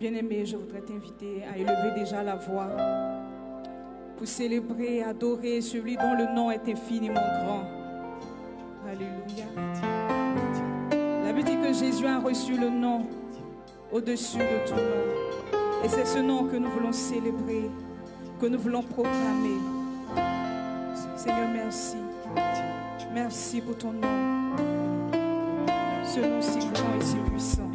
Bien-aimé, je voudrais t'inviter à élever déjà la voix pour célébrer et adorer celui dont le nom est infiniment grand. Alléluia. La Bible dit que Jésus a reçu le nom au-dessus de tout nom. Et c'est ce nom que nous voulons célébrer, que nous voulons proclamer. Seigneur, merci. Merci pour ton nom. Ce nom si grand et si puissant.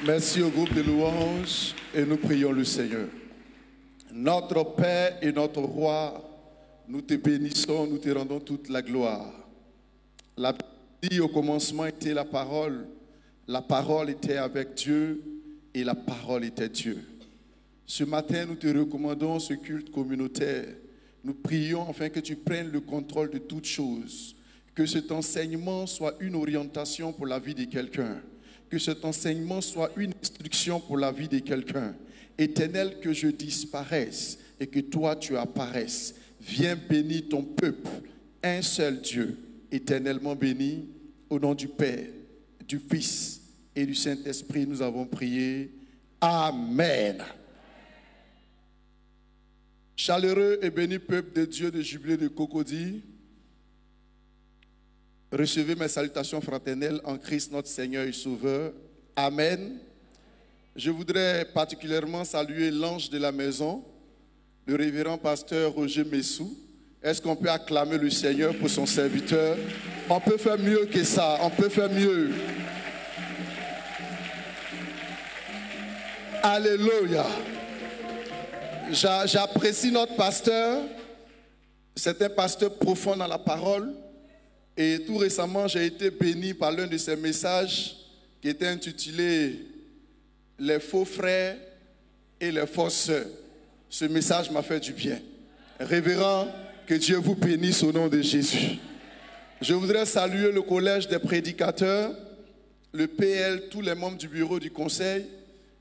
Merci au groupe de louanges et nous prions le Seigneur. Notre Père et notre Roi, nous te bénissons, nous te rendons toute la gloire. La Bible dit au commencement était la parole était avec Dieu et la parole était Dieu. Ce matin, nous te recommandons ce culte communautaire. Nous prions afin que tu prennes le contrôle de toutes choses. Que cet enseignement soit une orientation pour la vie de quelqu'un. Que cet enseignement soit une instruction pour la vie de quelqu'un. Éternel, que je disparaisse et que toi tu apparaisses. Viens bénir ton peuple, un seul Dieu, éternellement béni. Au nom du Père, du Fils et du Saint-Esprit, nous avons prié. Amen. Chaleureux et béni peuple de Dieu de Jubilé de Cocody, recevez mes salutations fraternelles en Christ notre Seigneur et Sauveur. Amen. Je voudrais particulièrement saluer l'ange de la maison, le révérend pasteur Roger Messou. Est-ce qu'on peut acclamer le Seigneur pour son serviteur? On peut faire mieux que ça, on peut faire mieux. Alléluia. J'apprécie notre pasteur. C'est un pasteur profond dans la parole. Et tout récemment, j'ai été béni par l'un de ses messages qui était intitulé « Les faux frères et les fausses sœurs ». Ce message m'a fait du bien. Révérend, que Dieu vous bénisse au nom de Jésus. Je voudrais saluer le collège des prédicateurs, le PL, tous les membres du bureau du conseil,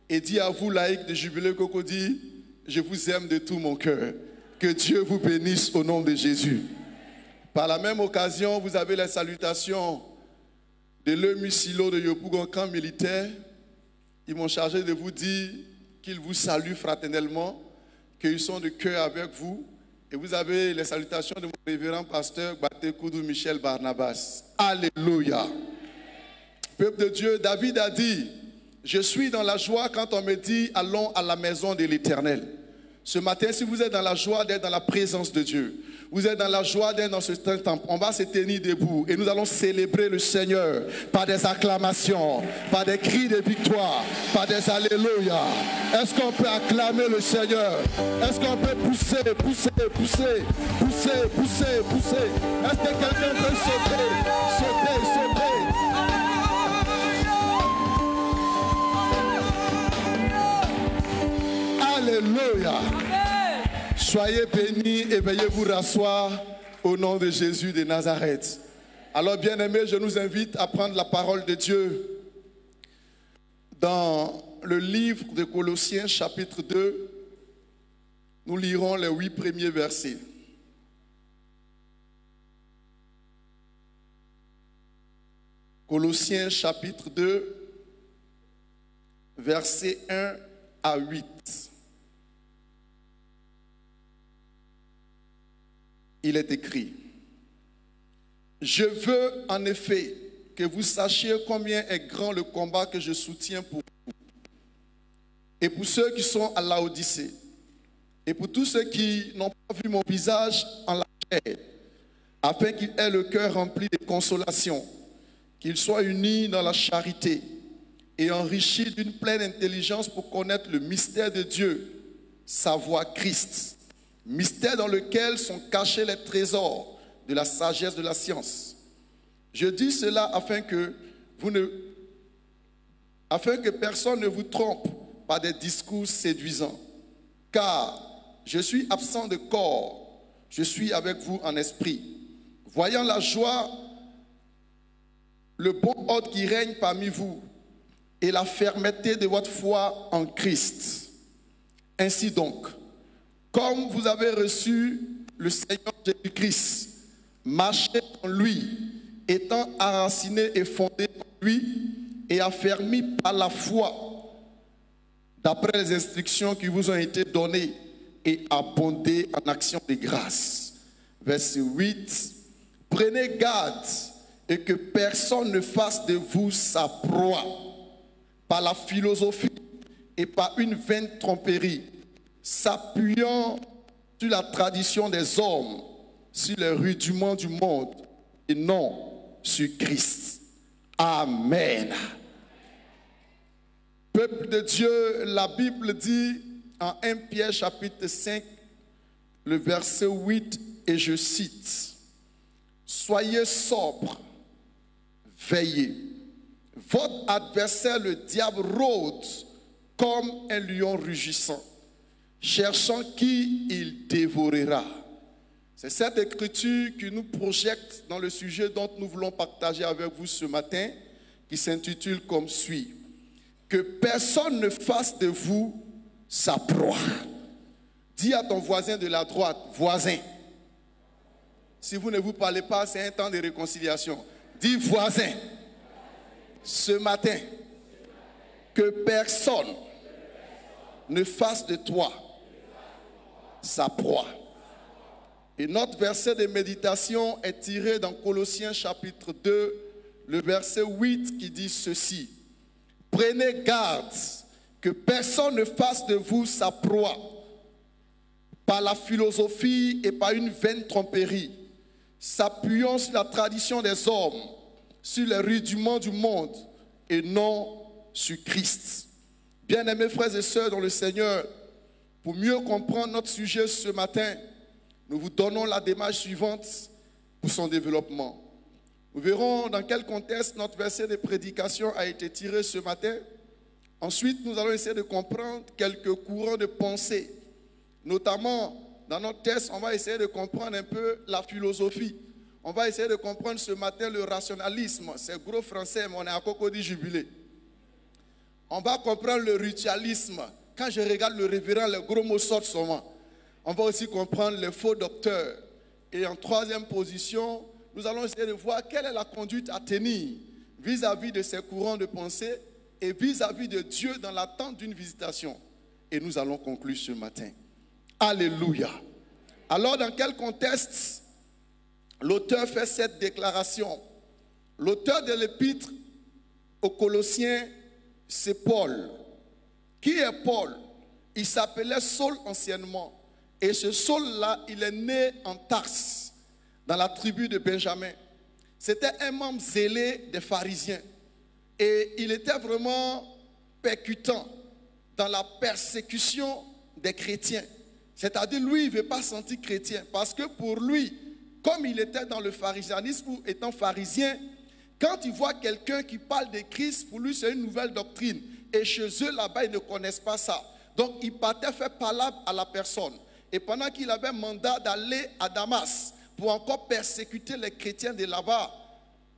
et dire à vous, laïcs de Jubilé Cocody, je vous aime de tout mon cœur. Que Dieu vous bénisse au nom de Jésus. Par la même occasion, vous avez les salutations de l'EMU Silo de Yopougon, camp militaire. Ils m'ont chargé de vous dire qu'ils vous saluent fraternellement, qu'ils sont de cœur avec vous. Et vous avez les salutations de mon révérend pasteur Baté Koudou Michel Barnabas. Alléluia. Peuple de Dieu, David a dit, je suis dans la joie quand on me dit, allons à la maison de l'Éternel. Ce matin, si vous êtes dans la joie d'être dans la présence de Dieu, vous êtes dans la joie d'être dans ce temple, on va se tenir debout et nous allons célébrer le Seigneur par des acclamations, par des cris de victoire, par des alléluia. Est-ce qu'on peut acclamer le Seigneur? Est-ce qu'on peut pousser, pousser, pousser, pousser, pousser, pousser? Est-ce que quelqu'un peut sauter, sauter, sauter? Alléluia. Soyez bénis et veuillez vous rasseoir au nom de Jésus de Nazareth. Alors, bien-aimés, je nous invite à prendre la parole de Dieu dans le livre de Colossiens, chapitre 2. Nous lirons les 8 premiers versets. Colossiens, chapitre 2, versets 1 à 8. Il est écrit, je veux en effet que vous sachiez combien est grand le combat que je soutiens pour vous et pour ceux qui sont à Laodicée et pour tous ceux qui n'ont pas vu mon visage en la chair, afin qu'ils aient le cœur rempli de consolation, qu'ils soient unis dans la charité et enrichis d'une pleine intelligence pour connaître le mystère de Dieu, savoir Christ. Mystère dans lequel sont cachés les trésors de la sagesse de la science. Je dis cela afin que personne ne vous trompe par des discours séduisants. Car je suis absent de corps, je suis avec vous en esprit. Voyant la joie, le bon ordre qui règne parmi vous et la fermeté de votre foi en Christ. Ainsi donc, comme vous avez reçu le Seigneur Jésus-Christ, marchez en lui, étant enracinés et fondés en lui et affermis par la foi, d'après les instructions qui vous ont été données, et abondez en actions de grâce. Verset 8. Prenez garde et que personne ne fasse de vous sa proie par la philosophie et par une vaine tromperie, s'appuyant sur la tradition des hommes, sur les rudiments du monde et non sur Christ. Amen. Peuple de Dieu, la Bible dit en 1 Pierre chapitre 5, le verset 8, et je cite, « Soyez sobres, veillez. Votre adversaire, le diable, rôde comme un lion rugissant, cherchant qui il dévorera. C'est cette écriture qui nous projette dans le sujet dont nous voulons partager avec vous ce matin, qui s'intitule comme suit. Que personne ne fasse de vous sa proie. Dis à ton voisin de la droite, voisin. Si vous ne vous parlez pas, c'est un temps de réconciliation. Dis voisin. Ce matin, que personne ne fasse de toi sa proie. Et notre verset de méditation est tiré dans Colossiens chapitre 2, le verset 8 qui dit ceci. Prenez garde que personne ne fasse de vous sa proie par la philosophie et par une vaine tromperie, s'appuyant sur la tradition des hommes, sur les rudiments du monde et non sur Christ. Bien-aimés frères et sœurs dans le Seigneur, pour mieux comprendre notre sujet ce matin, nous vous donnons la démarche suivante pour son développement. Nous verrons dans quel contexte notre verset de prédication a été tiré ce matin. Ensuite, nous allons essayer de comprendre quelques courants de pensée. Notamment, dans notre texte, on va essayer de comprendre un peu la philosophie. On va essayer de comprendre ce matin le rationalisme. C'est gros français, mais on est à Cocody Jubilé. On va comprendre le ritualisme. Quand je regarde le révérend, les gros mots sortent souvent. On va aussi comprendre les faux docteurs. Et en troisième position, nous allons essayer de voir quelle est la conduite à tenir vis-à-vis de ces courants de pensée et vis-à-vis de Dieu dans l'attente d'une visitation. Et nous allons conclure ce matin. Alléluia. Alors, dans quel contexte l'auteur fait cette déclaration? L'auteur de l'épître aux Colossiens, c'est Paul. Qui est Paul? Il s'appelait Saul anciennement. Et ce Saul-là, il est né en Tarse, dans la tribu de Benjamin. C'était un membre zélé des pharisiens. Et il était vraiment percutant dans la persécution des chrétiens. C'est-à-dire, lui, il ne veut pas se sentir chrétien. Parce que pour lui, comme il était dans le pharisianisme ou étant pharisien, quand il voit quelqu'un qui parle de Christ, pour lui, c'est une nouvelle doctrine. Et chez eux, là-bas, ils ne connaissent pas ça. Donc, il partait faire palabre à la personne. Et pendant qu'il avait mandat d'aller à Damas pour encore persécuter les chrétiens de là-bas,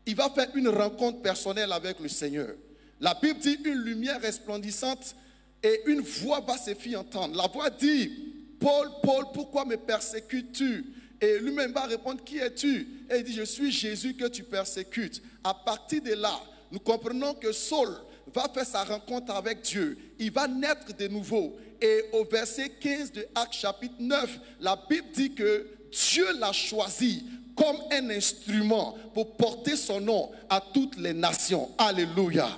il va faire une rencontre personnelle avec le Seigneur. La Bible dit une lumière resplendissante et une voix va se faire entendre. La voix dit, Paul, Paul, pourquoi me persécutes-tu? Et lui-même va répondre, qui es-tu? Et il dit, je suis Jésus que tu persécutes. À partir de là, nous comprenons que Saul va faire sa rencontre avec Dieu. Il va naître de nouveau. Et au verset 15 de Actes chapitre 9, la Bible dit que Dieu l'a choisi comme un instrument pour porter son nom à toutes les nations. Alléluia.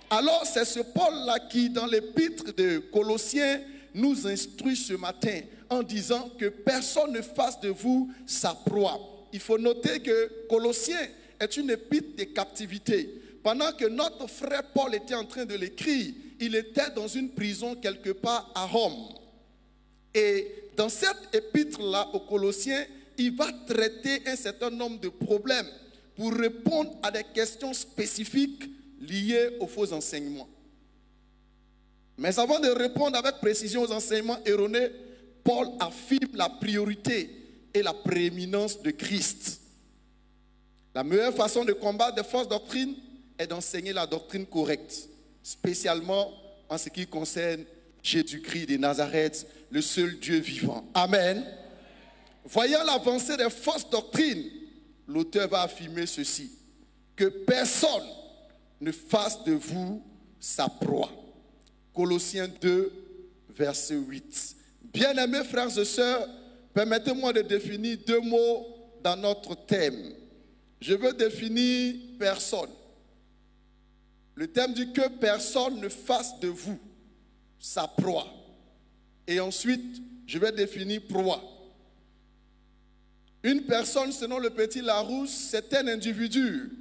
Alors c'est ce Paul-là qui, dans l'épître de Colossiens, nous instruit ce matin en disant que personne ne fasse de vous sa proie. Il faut noter que Colossiens est une épître de captivité. Pendant que notre frère Paul était en train de l'écrire, il était dans une prison quelque part à Rome. Et dans cette épître-là aux Colossiens, il va traiter un certain nombre de problèmes pour répondre à des questions spécifiques liées aux faux enseignements. Mais avant de répondre avec précision aux enseignements erronés, Paul affirme la priorité et la prééminence de Christ. La meilleure façon de combattre des fausses doctrines est d'enseigner la doctrine correcte, spécialement en ce qui concerne Jésus-Christ de Nazareth, le seul Dieu vivant. Amen. Voyant l'avancée des fausses doctrines, l'auteur va affirmer ceci, que personne ne fasse de vous sa proie. Colossiens 2, verset 8. Bien-aimés frères et sœurs, permettez-moi de définir deux mots dans notre thème. Je veux définir personne. Le thème dit que personne ne fasse de vous sa proie. Et ensuite, je vais définir proie. Une personne, selon le petit Larousse, c'est un individu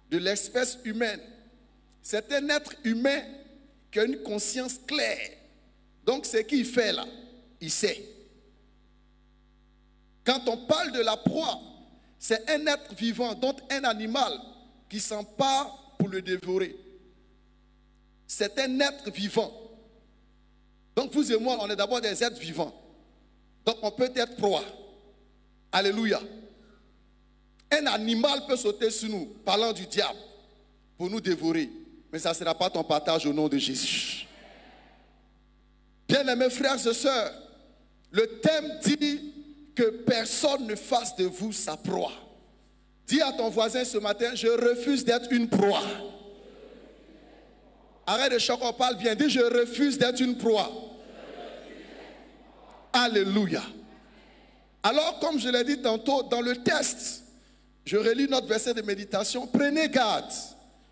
de l'espèce humaine. C'est un être humain qui a une conscience claire. Donc, ce qu'il fait là, il sait. Quand on parle de la proie, c'est un être vivant, donc un animal qui s'empare pour le dévorer. C'est un être vivant. Donc vous et moi, on est d'abord des êtres vivants. Donc on peut être proie. Alléluia. Un animal peut sauter sur nous, parlant du diable, pour nous dévorer. Mais ça ne sera pas ton partage au nom de Jésus. Bien-aimés frères et sœurs, le thème dit que personne ne fasse de vous sa proie. Dis à ton voisin ce matin, je refuse d'être une proie. Arrête de choquer, on parle bien. Dis, je refuse d'être une proie. Alléluia. Alors, comme je l'ai dit tantôt, dans le texte, je relis notre verset de méditation. Prenez garde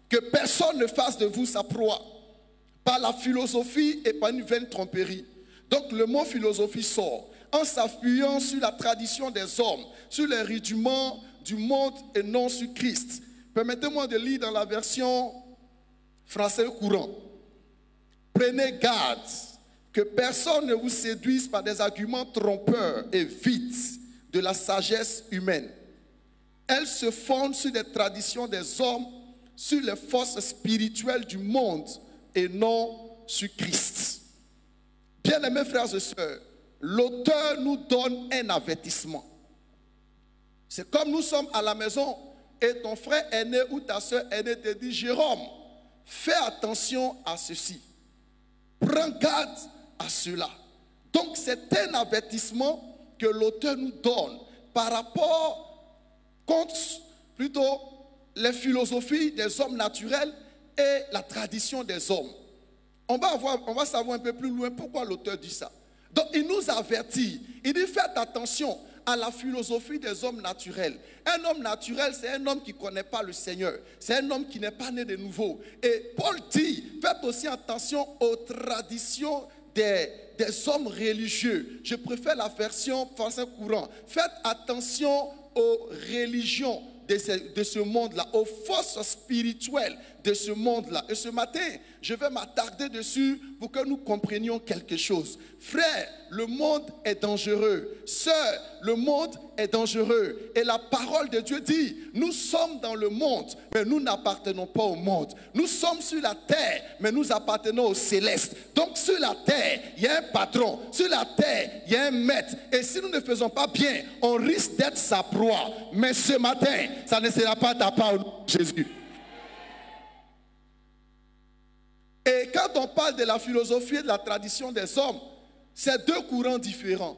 que personne ne fasse de vous sa proie par la philosophie et par une vaine tromperie. Donc, le mot philosophie sort en s'appuyant sur la tradition des hommes, sur les rudiments du monde et non sur Christ. Permettez-moi de lire dans la version français courant. Prenez garde que personne ne vous séduise par des arguments trompeurs et vides de la sagesse humaine. Elle se fonde sur des traditions des hommes, sur les forces spirituelles du monde et non sur Christ. Bien-aimés frères et sœurs, l'auteur nous donne un avertissement. C'est comme nous sommes à la maison et ton frère aîné ou ta soeur aînée te dit, Jérôme, fais attention à ceci. Prends garde à cela. Donc c'est un avertissement que l'auteur nous donne par rapport contre plutôt les philosophies des hommes naturels et la tradition des hommes. On va savoir un peu plus loin pourquoi l'auteur dit ça. Donc il nous avertit, il dit faites attention à la philosophie des hommes naturels. Un homme naturel, c'est un homme qui ne connaît pas le Seigneur. C'est un homme qui n'est pas né de nouveau. Et Paul dit, faites aussi attention aux traditions des hommes religieux. Je préfère la version français courant. Faites attention aux religions de ce monde-là, aux forces spirituelles de ce monde-là. Et ce matin, je vais m'attarder dessus pour que nous comprenions quelque chose. Frère, le monde est dangereux. Sœur, le monde est dangereux. Et la parole de Dieu dit, nous sommes dans le monde, mais nous n'appartenons pas au monde. Nous sommes sur la terre, mais nous appartenons au céleste. Donc sur la terre, il y a un patron. Sur la terre, il y a un maître. Et si nous ne faisons pas bien, on risque d'être sa proie. Mais ce matin, ça ne sera pas ta part au nom de Jésus. Et quand on parle de la philosophie et de la tradition des hommes, c'est deux courants différents.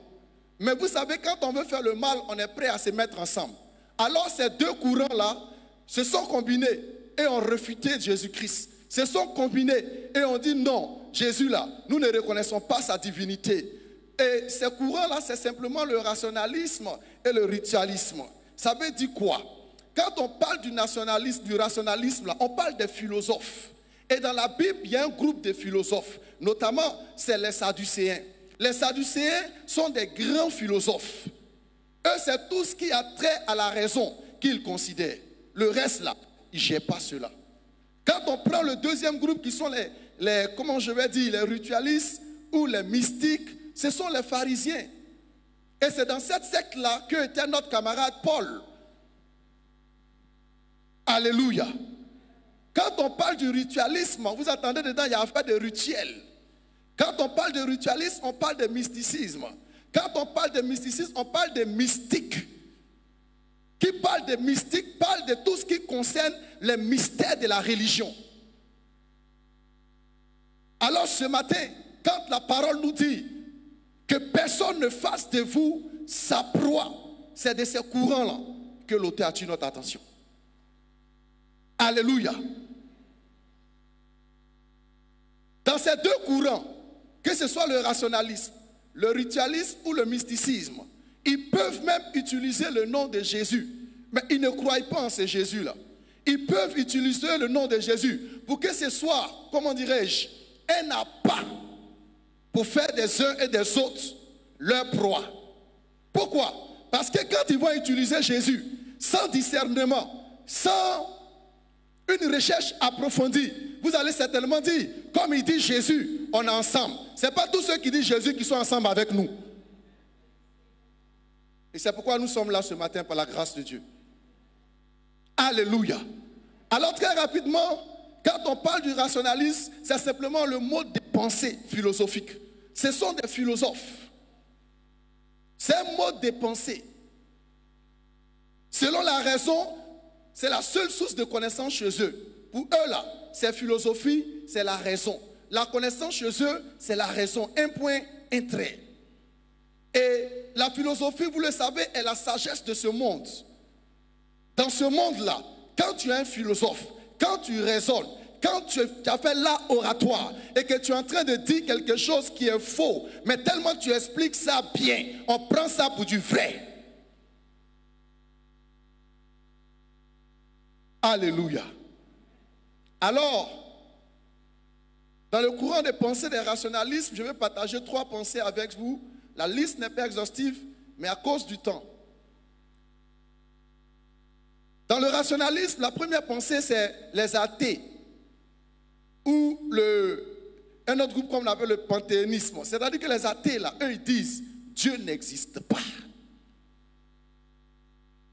Mais vous savez, quand on veut faire le mal, on est prêt à se mettre ensemble. Alors ces deux courants-là se sont combinés et ont refuté Jésus-Christ. Se sont combinés et ont dit non, Jésus là, nous ne reconnaissons pas sa divinité. Et ces courants-là, c'est simplement le rationalisme et le ritualisme. Ça veut dire quoi? Quand on parle du rationalisme, là, on parle des philosophes. Et dans la Bible, il y a un groupe de philosophes, notamment c'est les Sadducéens. Les Sadducéens sont des grands philosophes. Eux, c'est tout ce qui a trait à la raison qu'ils considèrent. Le reste là, ils ne gèrent pas cela. Quand on prend le deuxième groupe qui sont comment je vais dire, les ritualistes ou les mystiques, ce sont les pharisiens. Et c'est dans cette secte-là que était notre camarade Paul. Alléluia. Quand on parle du ritualisme, vous attendez dedans, il y a affaire de rituel. Quand on parle de ritualisme, on parle de mysticisme. Quand on parle de mysticisme, on parle de mystique. Qui parle de mystique, parle de tout ce qui concerne les mystères de la religion. Alors ce matin, quand la parole nous dit que personne ne fasse de vous sa proie, c'est de ces courants-là que l'auteur attire notre attention. Alléluia. Dans ces deux courants, que ce soit le rationalisme, le ritualisme ou le mysticisme, ils peuvent même utiliser le nom de Jésus, mais ils ne croient pas en ce Jésus-là. Ils peuvent utiliser le nom de Jésus pour que ce soit, comment dirais-je, un appât pour faire des uns et des autres leur proie. Pourquoi? Parce que quand ils vont utiliser Jésus sans discernement, sans une recherche approfondie, vous allez certainement dire, comme il dit Jésus, on est ensemble. Ce n'est pas tous ceux qui disent Jésus qui sont ensemble avec nous. Et c'est pourquoi nous sommes là ce matin par la grâce de Dieu. Alléluia. Alors très rapidement, quand on parle du rationalisme, c'est simplement le mode de pensée philosophique. ce sont des philosophes. C'est un mode de pensée. Selon la raison, c'est la seule source de connaissance chez eux. Pour eux là, c'est philosophie, c'est la raison. La connaissance chez eux, c'est la raison. Un point, un trait. Et la philosophie, vous le savez, est la sagesse de ce monde. Dans ce monde-là, quand tu es un philosophe, quand tu raisonnes, quand tu as fait l'art oratoire et que tu es en train de dire quelque chose qui est faux, mais tellement tu expliques ça bien, on prend ça pour du vrai. Alléluia. Alors, dans le courant des pensées des rationalismes, je vais partager 3 pensées avec vous. La liste n'est pas exhaustive, mais à cause du temps. Dans le rationalisme, la première pensée, c'est les athées. Ou un autre groupe comme on appelle le panthéisme. C'est-à-dire que les athées, là, eux, ils disent Dieu n'existe pas.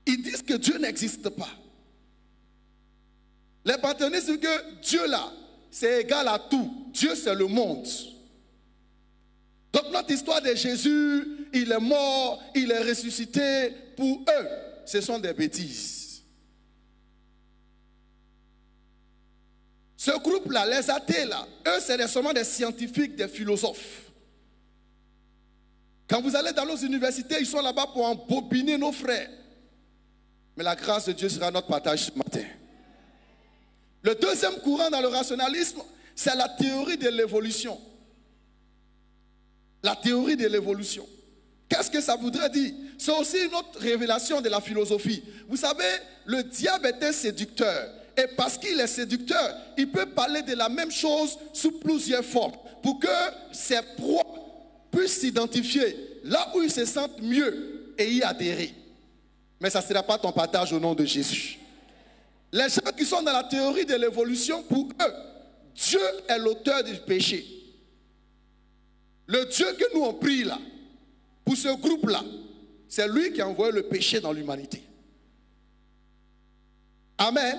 Ils disent que Dieu n'existe pas. Les panthéistes disent que Dieu, là, c'est égal à tout. Dieu, c'est le monde. Donc, notre histoire de Jésus, il est mort, il est ressuscité, pour eux, ce sont des bêtises. Ce groupe-là, les athées, là, eux, c'est seulement des scientifiques, des philosophes. Quand vous allez dans nos universités, ils sont là-bas pour embobiner nos frères. Mais la grâce de Dieu sera notre partage ce matin. Le deuxième courant dans le rationalisme, c'est la théorie de l'évolution. La théorie de l'évolution. Qu'est-ce que ça voudrait dire? C'est aussi une autre révélation de la philosophie. Vous savez, le diable est un séducteur. Et parce qu'il est séducteur, il peut parler de la même chose sous plusieurs formes pour que ses proies puissent s'identifier là où ils se sentent mieux et y adhérer. Mais ça ne sera pas ton partage au nom de Jésus. Les gens qui sont dans la théorie de l'évolution, pour eux, Dieu est l'auteur du péché. Le Dieu que nous on prie là, pour ce groupe-là, c'est lui qui a envoyé le péché dans l'humanité. Amen.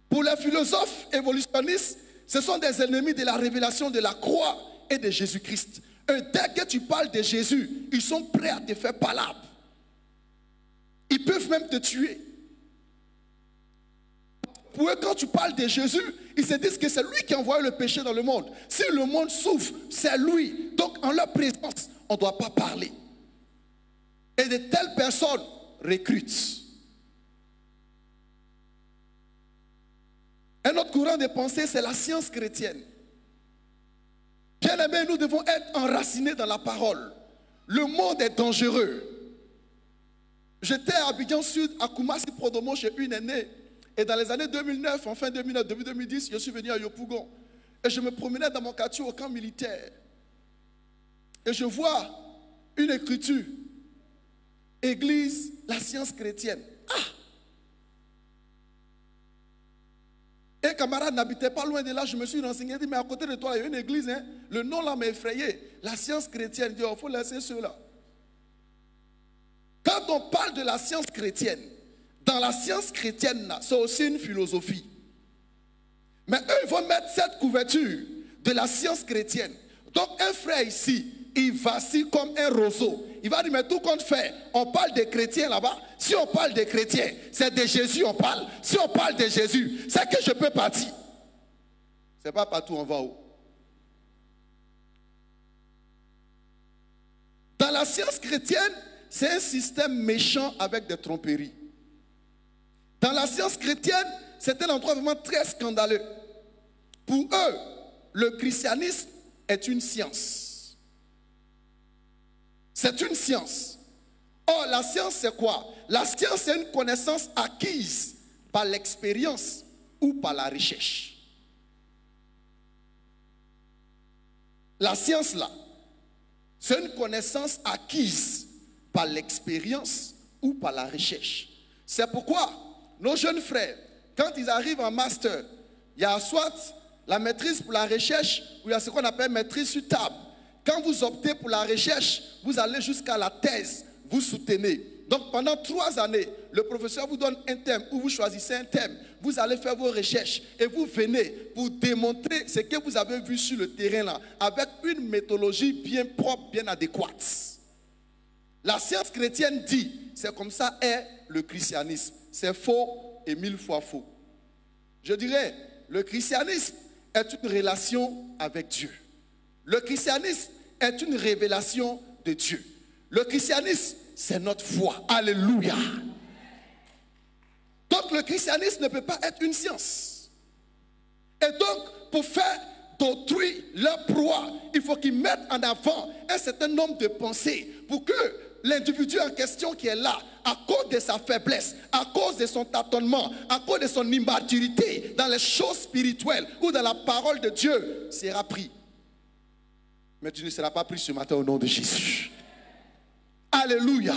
Pour les philosophes évolutionnistes, ce sont des ennemis de la révélation de la croix et de Jésus-Christ. Et dès que tu parles de Jésus, ils sont prêts à te faire palabre. Ils peuvent même te tuer. Pour eux, quand tu parles de Jésus, ils se disent que c'est lui qui a envoyé le péché dans le monde. Si le monde souffre, c'est lui. Donc, en leur présence, on ne doit pas parler. Et de telles personnes recrutent. Un autre courant de pensée, c'est la science chrétienne. Bien aimés, nous devons être enracinés dans la parole. Le monde est dangereux. J'étais à Abidjan Sud, à Koumassi Prodomo, chez une aînée. Et dans les années 2009, en fin 2009, début 2010, je suis venu à Yopougon. Et je me promenais dans mon quartier au camp militaire. Et je vois une écriture. Église, la science chrétienne. Ah! Un camarade n'habitait pas loin de là, je me suis renseigné, il dit, mais à côté de toi, il y a une église, hein? Le nom là m'a effrayé. La science chrétienne, il dit, il faut laisser ceux-là. Quand on parle de la science chrétienne, dans la science chrétienne, c'est aussi une philosophie. Mais eux, ils vont mettre cette couverture de la science chrétienne. Donc un frère ici, il vacille comme un roseau. Il va dire, mais tout compte fait, on parle des chrétiens là-bas. Si on parle des chrétiens, c'est de Jésus on parle. Si on parle de Jésus, c'est que je peux partir. C'est pas partout, on va où? Dans la science chrétienne, c'est un système méchant avec des tromperies. Dans la science chrétienne, c'est un endroit vraiment très scandaleux. Pour eux, le christianisme est une science. C'est une science. Or, la science, c'est quoi? La science, c'est une connaissance acquise par l'expérience ou par la recherche. La science, là, c'est une connaissance acquise par l'expérience ou par la recherche. C'est pourquoi nos jeunes frères, quand ils arrivent en master, il y a soit la maîtrise pour la recherche ou il y a ce qu'on appelle maîtrise sur table. Quand vous optez pour la recherche, vous allez jusqu'à la thèse, vous soutenez. Donc pendant 3 années, le professeur vous donne un thème ou vous choisissez un thème. Vous allez faire vos recherches et vous venez pour démontrer ce que vous avez vu sur le terrain là, avec une méthodologie bien propre, bien adéquate. La science chrétienne dit, c'est comme ça est le christianisme. C'est faux et 1000 fois faux. Je dirais, le christianisme est une relation avec Dieu. Le christianisme est une révélation de Dieu. Le christianisme, c'est notre foi. Alléluia. Donc le christianisme ne peut pas être une science. Et donc, pour faire d'autrui leur proie, il faut qu'ils mettent en avant un certain nombre de pensées pour que l'individu en question qui est là, à cause de sa faiblesse, à cause de son tâtonnement, à cause de son immaturité dans les choses spirituelles ou dans la parole de Dieu, sera pris. Mais tu ne seras pas pris ce matin au nom de Jésus. Alléluia.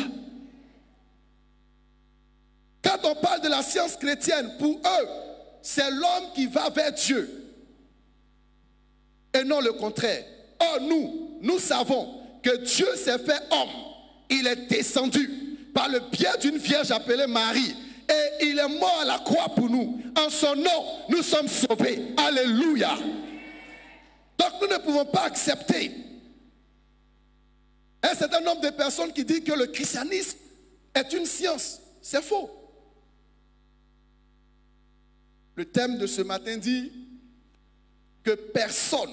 Quand on parle de la science chrétienne, pour eux, c'est l'homme qui va vers Dieu. Et non le contraire. Or, nous savons que Dieu s'est fait homme. Il est descendu par le biais d'une vierge appelée Marie. Et il est mort à la croix pour nous. En son nom, nous sommes sauvés. Alléluia. Donc nous ne pouvons pas accepter un certain nombre de personnes qui disent que le christianisme est une science. C'est faux. Le thème de ce matin dit que personne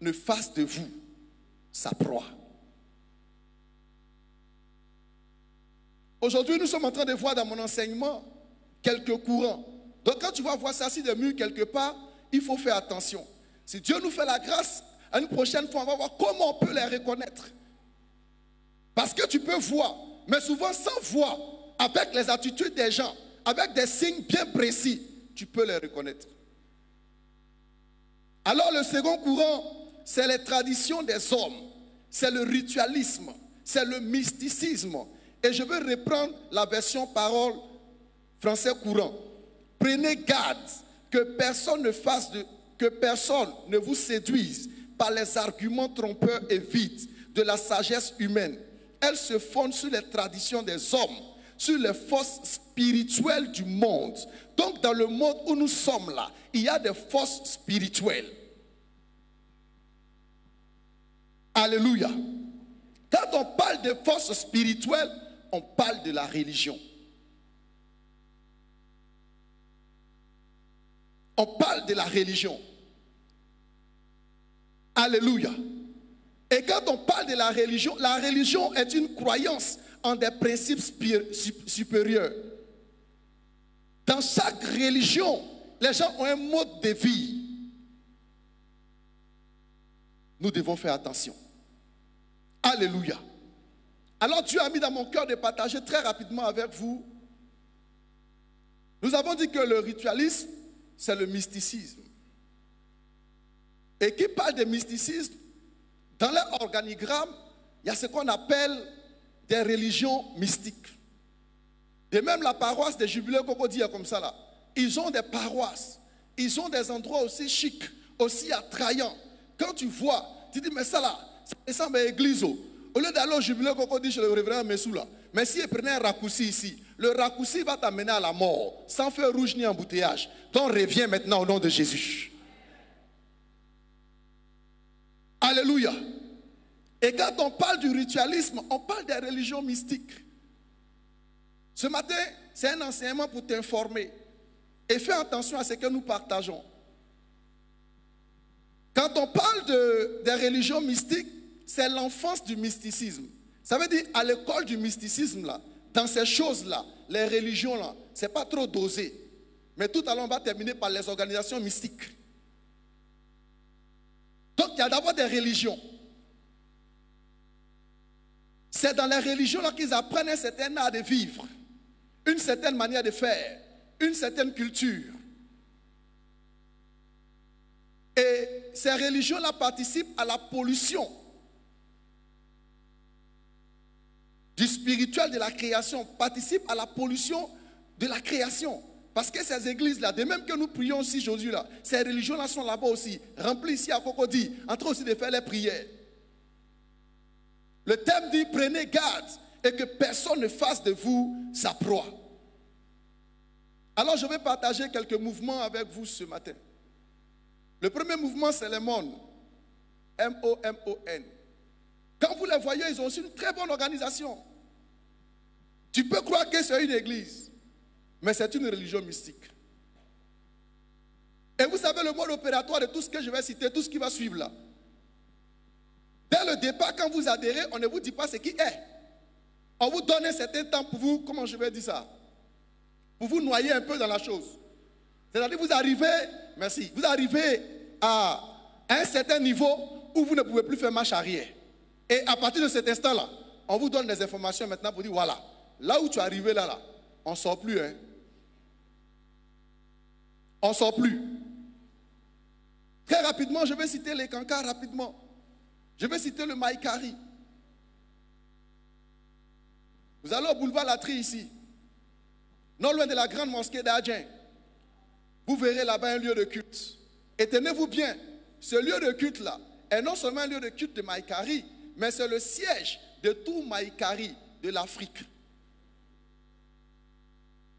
ne fasse de vous sa proie. Aujourd'hui, nous sommes en train de voir dans mon enseignement quelques courants. Donc quand tu vas voir ça, si des murs quelque part, il faut faire attention. Si Dieu nous fait la grâce, à une prochaine fois, on va voir comment on peut les reconnaître. Parce que tu peux voir, mais souvent sans voir, avec les attitudes des gens, avec des signes bien précis, tu peux les reconnaître. Alors le second courant, c'est les traditions des hommes, c'est le ritualisme, c'est le mysticisme. Et je veux reprendre la version parole français courant. Prenez garde que personne ne vous séduise par les arguments trompeurs et vides de la sagesse humaine. Elle se fonde sur les traditions des hommes, sur les forces spirituelles du monde. Donc dans le monde où nous sommes là, il y a des forces spirituelles. Alléluia. Quand on parle de forces spirituelles, on parle de la religion. On parle de la religion. Alléluia. Et quand on parle de la religion est une croyance en des principes supérieurs. Dans chaque religion, les gens ont un mode de vie. Nous devons faire attention. Alléluia. Alors Dieu a mis dans mon cœur de partager très rapidement avec vous. Nous avons dit que le ritualisme, c'est le mysticisme. Et qui parle de mysticisme, dans leur organigramme, il y a ce qu'on appelle des religions mystiques. De même la paroisse des Jubilés Cocody est comme ça là. Ils ont des paroisses, ils ont des endroits aussi chics, aussi attrayants. Quand tu vois, tu dis mais ça là, ça ressemble à l'église. Au lieu d'aller au Jubilé Cocody chez le révérend Messou là, mais si il prenait un raccourci ici, le raccourci va t'amener à la mort, sans feu rouge ni embouteillage. Donc reviens maintenant au nom de Jésus. Alléluia. Et quand on parle du ritualisme, on parle des religions mystiques. Ce matin, c'est un enseignement pour t'informer. Et fais attention à ce que nous partageons. Quand on parle des religions mystiques, c'est l'enfance du mysticisme. Ça veut dire, à l'école du mysticisme, là, dans ces choses-là, les religions-là, ce n'est pas trop dosé. Mais tout à l'heure, on va terminer par les organisations mystiques. Donc, il y a d'abord des religions. C'est dans les religions-là qu'ils apprennent un certain art de vivre, une certaine manière de faire, une certaine culture. Et ces religions-là participent à la pollution du spirituel de la création, participent à la pollution de la création. Parce que ces églises-là, de même que nous prions aussi aujourd'hui, là, ces religions-là sont là-bas aussi, remplies ici à Cocody, en train aussi de faire les prières. Le thème dit, prenez garde et que personne ne fasse de vous sa proie. Alors je vais partager quelques mouvements avec vous ce matin. Le premier mouvement, c'est les MON. M-O-M-O-N. Quand vous les voyez, ils ont aussi une très bonne organisation. Tu peux croire que c'est une église, mais c'est une religion mystique. Et vous savez le mode opératoire de tout ce que je vais citer, tout ce qui va suivre là. Dès le départ, quand vous adhérez, on ne vous dit pas ce qui est. On vous donne un certain temps pour vous, comment je vais dire ça, pour vous noyer un peu dans la chose. C'est-à-dire vous arrivez, merci, vous arrivez à un certain niveau où vous ne pouvez plus faire marche arrière. Et à partir de cet instant-là, on vous donne des informations maintenant pour dire, voilà, là où tu es arrivé là, on ne sort plus. Hein. On ne sort plus. Très rapidement, je vais citer les cancans rapidement. Je vais citer le Maïkari. Vous allez au boulevard Latry ici, non loin de la grande mosquée d'Adjen. Vous verrez là-bas un lieu de culte. Et tenez-vous bien, ce lieu de culte-là est non seulement un lieu de culte de Maïkari, mais c'est le siège de tout Maïkari de l'Afrique.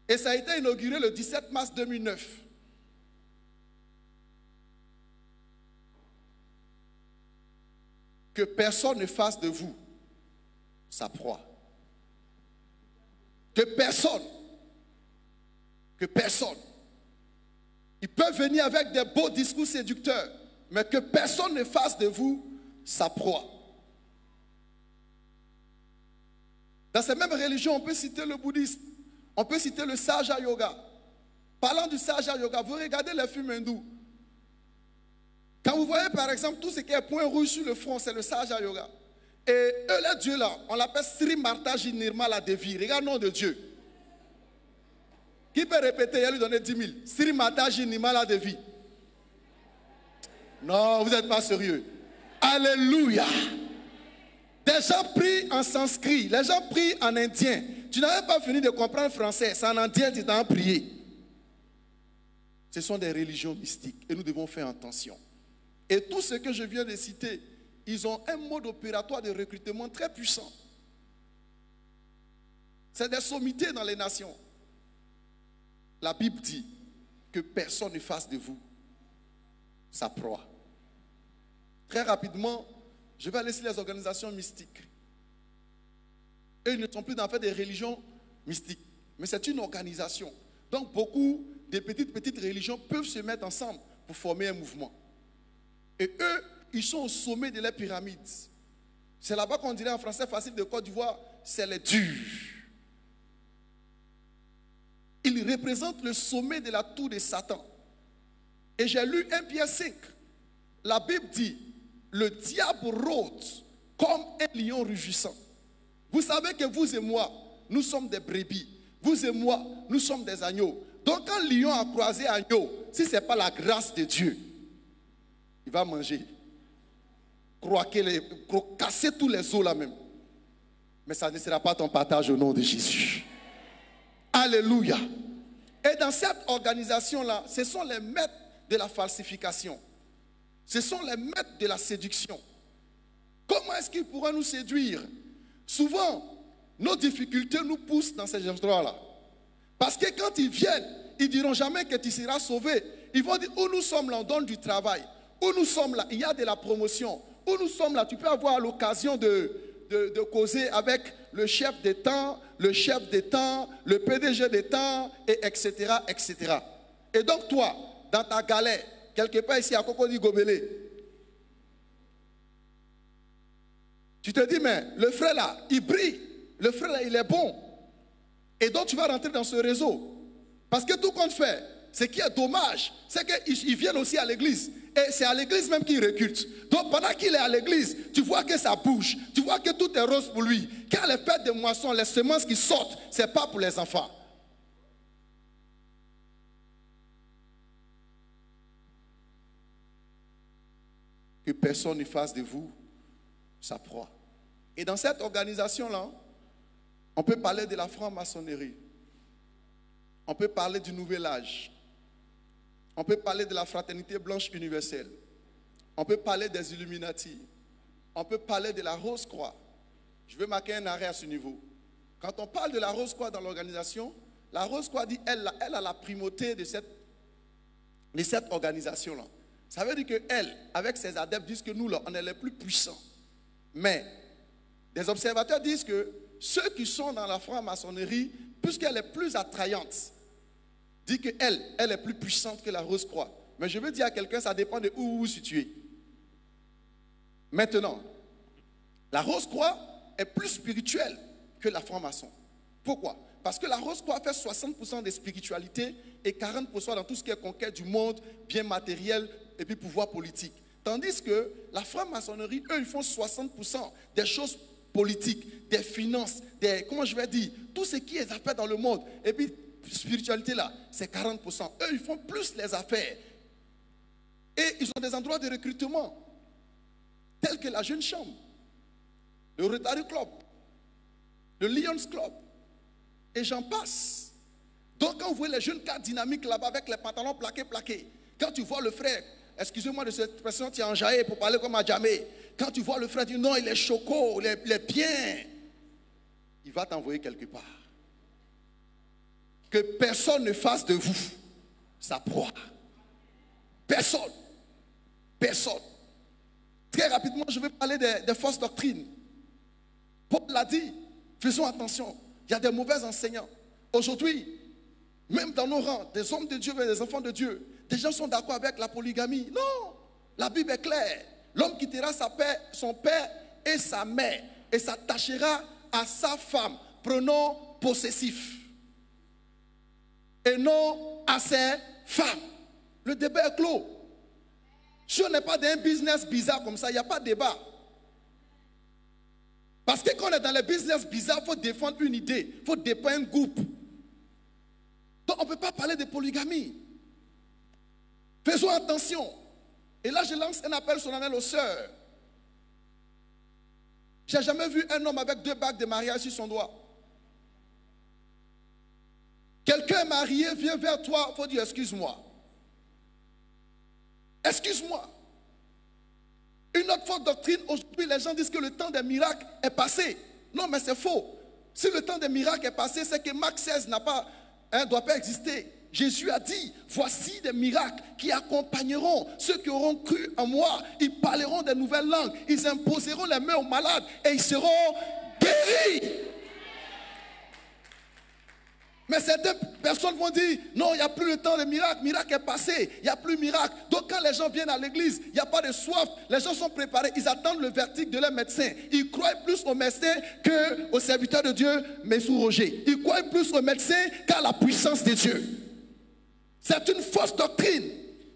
Et ça a été inauguré le 17 mars 2009. Que personne ne fasse de vous sa proie. Que personne. Ils peuvent venir avec des beaux discours séducteurs, mais que personne ne fasse de vous sa proie. Dans ces mêmes religions, on peut citer le bouddhisme, on peut citer le Saja Yoga. Parlant du Saja Yoga, vous regardez les films hindous. Quand vous voyez par exemple tout ce qui est point rouge sur le front, c'est le Saja Yoga. Et eux, les dieux là, on l'appelle Sri Martaji Nirmala Devi. Regarde le nom de Dieu. Qui peut répéter, il va lui donner 10 000. Sri Martaji Nirmala Devi. Non, vous n'êtes pas sérieux. Alléluia. Des gens prient en sanskrit, les gens prient en indien. Tu n'avais pas fini de comprendre le français, c'est en indien tu t'en prié. Ce sont des religions mystiques et nous devons faire attention. Et tout ce que je viens de citer, ils ont un mode opératoire de recrutement très puissant. C'est des sommités dans les nations. La Bible dit que personne ne fasse de vous sa proie. Très rapidement, je vais laisser les organisations mystiques. Eux, ils ne sont plus dans le fait des religions mystiques, mais c'est une organisation. Donc beaucoup de petites religions peuvent se mettre ensemble pour former un mouvement. Et eux, ils sont au sommet de la pyramide. C'est là-bas qu'on dirait en français facile de Côte d'Ivoire, c'est les durs. Ils représentent le sommet de la tour de Satan. Et j'ai lu 1 Pierre 5. La Bible dit, le diable rôde comme un lion rugissant. Vous savez que vous et moi, nous sommes des brebis. Vous et moi, nous sommes des agneaux. Donc quand le lion a croisé agneau, si ce n'est pas la grâce de Dieu, il va manger. Casser tous les os là même. Mais ça ne sera pas ton partage au nom de Jésus. Alléluia. Et dans cette organisation-là, ce sont les maîtres de la falsification. Ce sont les maîtres de la séduction. Comment est-ce qu'ils pourraient nous séduire? Souvent, nos difficultés nous poussent dans ces endroits-là. Parce que quand ils viennent, ils ne diront jamais que tu seras sauvé. Ils vont dire, où nous sommes là, on donne du travail. Où nous sommes là, il y a de la promotion. Où nous sommes là, tu peux avoir l'occasion de causer avec le chef des temps, le chef des temps, le PDG des temps, et etc., etc. Et donc toi, dans ta galère, quelque part ici à Cocody Gobelé, tu te dis, mais le frère là, il brille. Le frère là, il est bon. Et donc tu vas rentrer dans ce réseau. Parce que tout compte fait, ce qui est dommage, c'est qu'ils viennent aussi à l'église. Et c'est à l'église même qu'il recrute. Donc pendant qu'il est à l'église, tu vois que ça bouge. Tu vois que tout est rose pour lui. Quand les fêtes de moisson, les semences qui sortent, ce n'est pas pour les enfants. Que personne ne fasse de vous sa proie. Et dans cette organisation-là, on peut parler de la franc-maçonnerie. On peut parler du nouvel âge. On peut parler de la fraternité blanche universelle. On peut parler des Illuminati. On peut parler de la Rose-Croix. Je veux marquer un arrêt à ce niveau. Quand on parle de la Rose Croix dans l'organisation, la Rose Croix dit elle a la primauté de cette organisation-là. Ça veut dire qu'elle, avec ses adeptes, disent que nous, là, on est les plus puissants. Mais des observateurs disent que ceux qui sont dans la franc-maçonnerie, puisqu'elle est plus attrayante, dit qu'elle est plus puissante que la Rose Croix. Mais je veux dire à quelqu'un, ça dépend de où vous vous situez. Maintenant, la Rose Croix est plus spirituelle que la franc-maçon. Pourquoi? Parce que la Rose Croix fait 60% de spiritualité et 40% dans tout ce qui est conquête du monde, bien matériel et puis pouvoir politique. Tandis que la franc-maçonnerie, eux, ils font 60% des choses politiques, des finances, comment je vais dire, tout ce qui est affaires dans le monde. Et puis, spiritualité là, c'est 40%. Eux, ils font plus les affaires. Et ils ont des endroits de recrutement, tels que la Jeune Chambre, le Rotary Club, le Lions Club, et j'en passe. Donc quand vous voyez les jeunes cadres dynamiques là-bas avec les pantalons plaqués, quand tu vois le frère, excusez-moi de cette expression, tu es enjaillé pour parler comme à Djamé. Quand tu vois le frère dire non, il est choco, il est bien, il va t'envoyer quelque part. Que personne ne fasse de vous sa proie. Personne. Personne. Très rapidement, je vais parler des fausses doctrines. Paul l'a dit, faisons attention. Il y a des mauvais enseignants. Aujourd'hui, même dans nos rangs, des hommes de Dieu et des enfants de Dieu, des gens sont d'accord avec la polygamie. Non, la Bible est claire. L'homme quittera son père et sa mère et s'attachera à sa femme, pronom possessif, et non à ses femmes. Le débat est clos. Si on n'est pas dans un business bizarre comme ça, il n'y a pas de débat. Parce que quand on est dans les business bizarres, il faut défendre une idée, il faut défendre un groupe. Donc on ne peut pas parler de polygamie. Faisons attention. Et là je lance un appel solennel aux sœurs. Je n'ai jamais vu un homme avec 2 bagues de mariage sur son doigt. Quelqu'un marié vient vers toi, il faut dire excuse-moi. Excuse-moi. Une autre fausse doctrine, aujourd'hui les gens disent que le temps des miracles est passé. Non mais c'est faux. Si le temps des miracles est passé, c'est que Marc 16 ne doit pas exister. Jésus a dit, voici des miracles qui accompagneront ceux qui auront cru en moi. Ils parleront des nouvelles langues, ils imposeront les mains aux malades et ils seront guéris. Mais certaines personnes vont dire, non, il n'y a plus le temps des miracles, le miracle est passé, il n'y a plus de miracle. Donc quand les gens viennent à l'église, il n'y a pas de soif, les gens sont préparés, ils attendent le verdict de leur médecin. Ils croient plus au médecin qu'au serviteur de Dieu, Messou Roger. Ils croient plus au médecin qu'à la puissance de Dieu. C'est une fausse doctrine.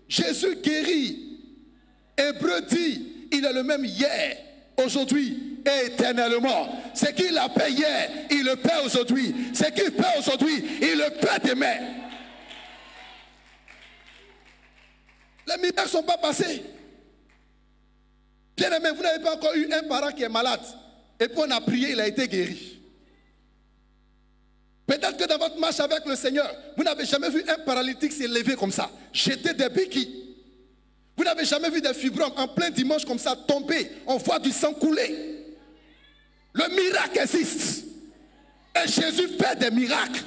Jésus guérit. Hébreu dit, il est le même hier, aujourd'hui et éternellement. Ce qu'il a fait hier, il le paie aujourd'hui. Ce qu'il fait aujourd'hui, il le paie demain. Les miracles ne sont pas passés. Bien aimé, vous n'avez pas encore eu un parent qui est malade. Et puis on a prié, il a été guéri. Peut-être que dans votre marche avec le Seigneur, vous n'avez jamais vu un paralytique s'élever comme ça, jeter des béquilles. Vous n'avez jamais vu des fibromes en plein dimanche comme ça tomber, on voit du sang couler. Le miracle existe. Et Jésus fait des miracles.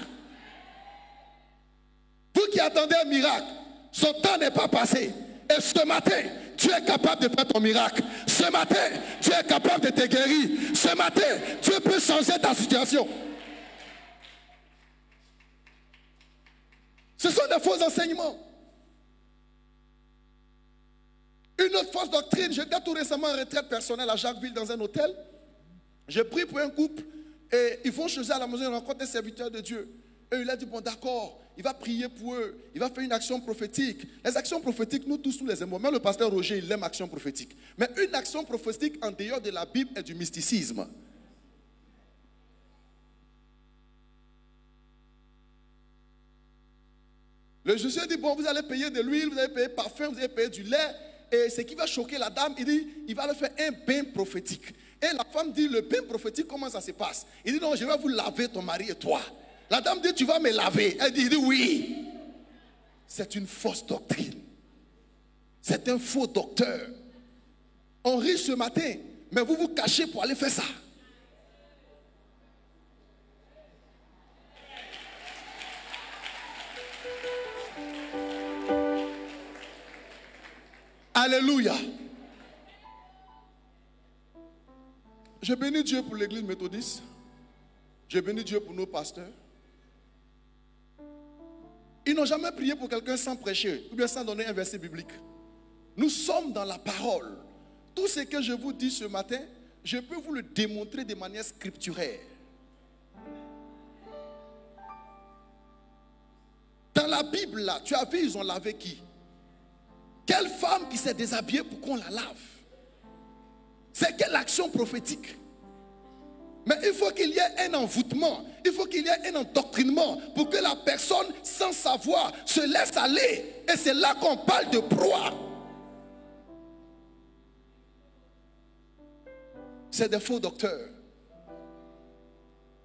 Vous qui attendez un miracle, son temps n'est pas passé. Et ce matin, tu es capable de faire ton miracle. Ce matin, tu es capable de te guérir. Ce matin, Dieu peut changer ta situation. Ce sont des faux enseignements. Une autre fausse doctrine, j'étais tout récemment en retraite personnelle à Jacquesville dans un hôtel. J'ai pris pour un couple et ils vont chez eux à la maison, ils rencontrent un serviteur de Dieu. Et il a dit, bon d'accord, il va prier pour eux, il va faire une action prophétique. Les actions prophétiques, nous tous, nous les aimons. Même le pasteur Roger, il aime action prophétique. Mais une action prophétique en dehors de la Bible est du mysticisme. Le Jésus dit, bon, vous allez payer de l'huile, vous allez payer parfum, vous allez payer du lait. Et ce qui va choquer la dame, il dit, il va leur faire un bain prophétique. Et la femme dit, le bain prophétique, comment ça se passe? Il dit, non, je vais vous laver ton mari et toi. La dame dit, tu vas me laver. Elle dit, oui. C'est une fausse doctrine. C'est un faux docteur. On rit ce matin, mais vous vous cachez pour aller faire ça. Alléluia. Je bénis Dieu pour l'église méthodiste. Je bénis Dieu pour nos pasteurs. Ils n'ont jamais prié pour quelqu'un sans prêcher ou bien sans donner un verset biblique. Nous sommes dans la parole. Tout ce que je vous dis ce matin, je peux vous le démontrer de manière scripturaire. Dans la Bible, là, tu as vu, ils ont lavé qui? Quelle femme qui s'est déshabillée pour qu'on la lave? C'est quelle action prophétique? Mais il faut qu'il y ait un envoûtement, il faut qu'il y ait un endoctrinement pour que la personne, sans savoir, se laisse aller. Et c'est là qu'on parle de proie. C'est des faux docteurs.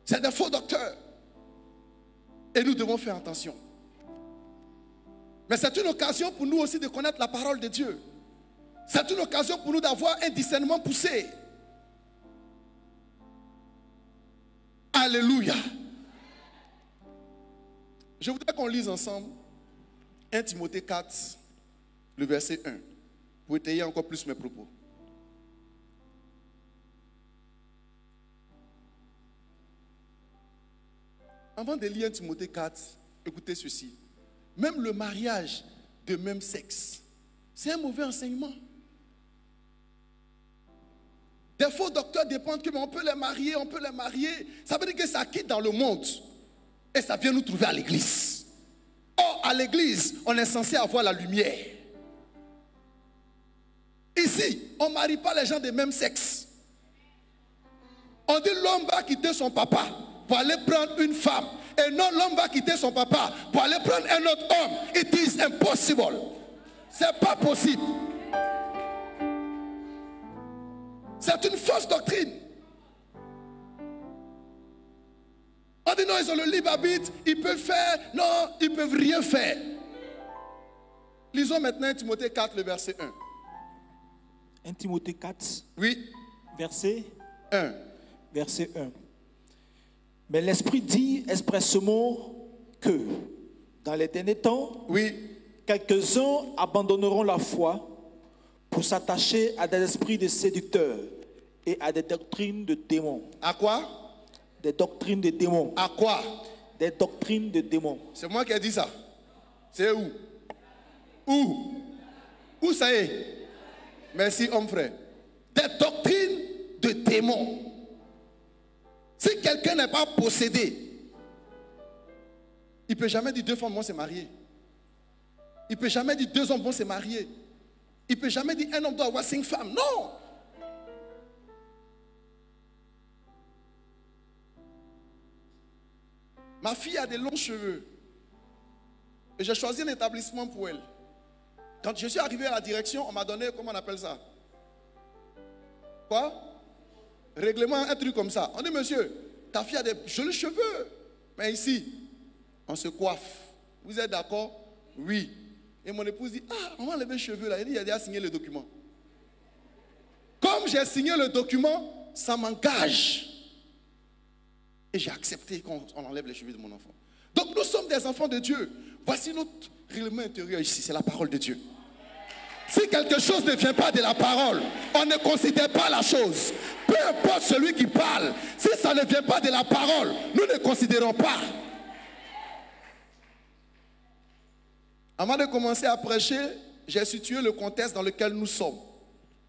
C'est des faux docteurs. Et nous devons faire attention. Mais c'est une occasion pour nous aussi de connaître la parole de Dieu. C'est une occasion pour nous d'avoir un discernement poussé. Alléluia. Je voudrais qu'on lise ensemble 1 Timothée 4, le verset 1, pour étayer encore plus mes propos. Avant de lire 1 Timothée 4, écoutez ceci. Même le mariage de même sexe, c'est un mauvais enseignement. Des faux docteurs dépendent que on peut les marier, on peut les marier. Ça veut dire que ça quitte dans le monde et ça vient nous trouver à l'église. Or, à l'église, on est censé avoir la lumière. Ici, on ne marie pas les gens de même sexe. On dit l'homme va quitter son papa pour aller prendre une femme. Et non, l'homme va quitter son papa pour aller prendre un autre homme. It is impossible. C'est pas possible. C'est une fausse doctrine. On dit non, ils ont le libre arbitre, ils peuvent faire. Non, ils ne peuvent rien faire. Lisons maintenant Timothée 4, le verset 1. 1 Timothée 4, oui. Verset 1. Verset 1. Mais l'Esprit dit expressément que dans les derniers temps, oui, quelques-uns abandonneront la foi pour s'attacher à des esprits de séducteurs et à des doctrines de démons. À quoi? Des doctrines de démons. À quoi? Des doctrines de démons. C'est moi qui ai dit ça. C'est où? Où? Où ça est? Merci, homme frère. Des doctrines de démons. Si quelqu'un n'est pas possédé, il ne peut jamais dire 2 femmes vont se marier. Il ne peut jamais dire 2 hommes vont se marier. Il ne peut jamais dire un homme doit avoir 5 femmes. Non. Ma fille a des longs cheveux. Et j'ai choisi un établissement pour elle. Quand je suis arrivé à la direction, on m'a donné, comment on appelle ça? Quoi? Règlement, un truc comme ça. On dit, monsieur, ta fille a des jolis cheveux. Mais ici, on se coiffe. Vous êtes d'accord? Oui. Et mon épouse dit, ah, on va enlever les cheveux là. Il dit, il a déjà signé le document. Comme j'ai signé le document, ça m'engage. Et j'ai accepté qu'on enlève les cheveux de mon enfant. Donc nous sommes des enfants de Dieu. Voici notre règlement intérieur ici, c'est la parole de Dieu. Si quelque chose ne vient pas de la parole, on ne considère pas la chose. Peu importe celui qui parle, si ça ne vient pas de la parole, nous ne considérons pas. Avant de commencer à prêcher, j'ai situé le contexte dans lequel nous sommes.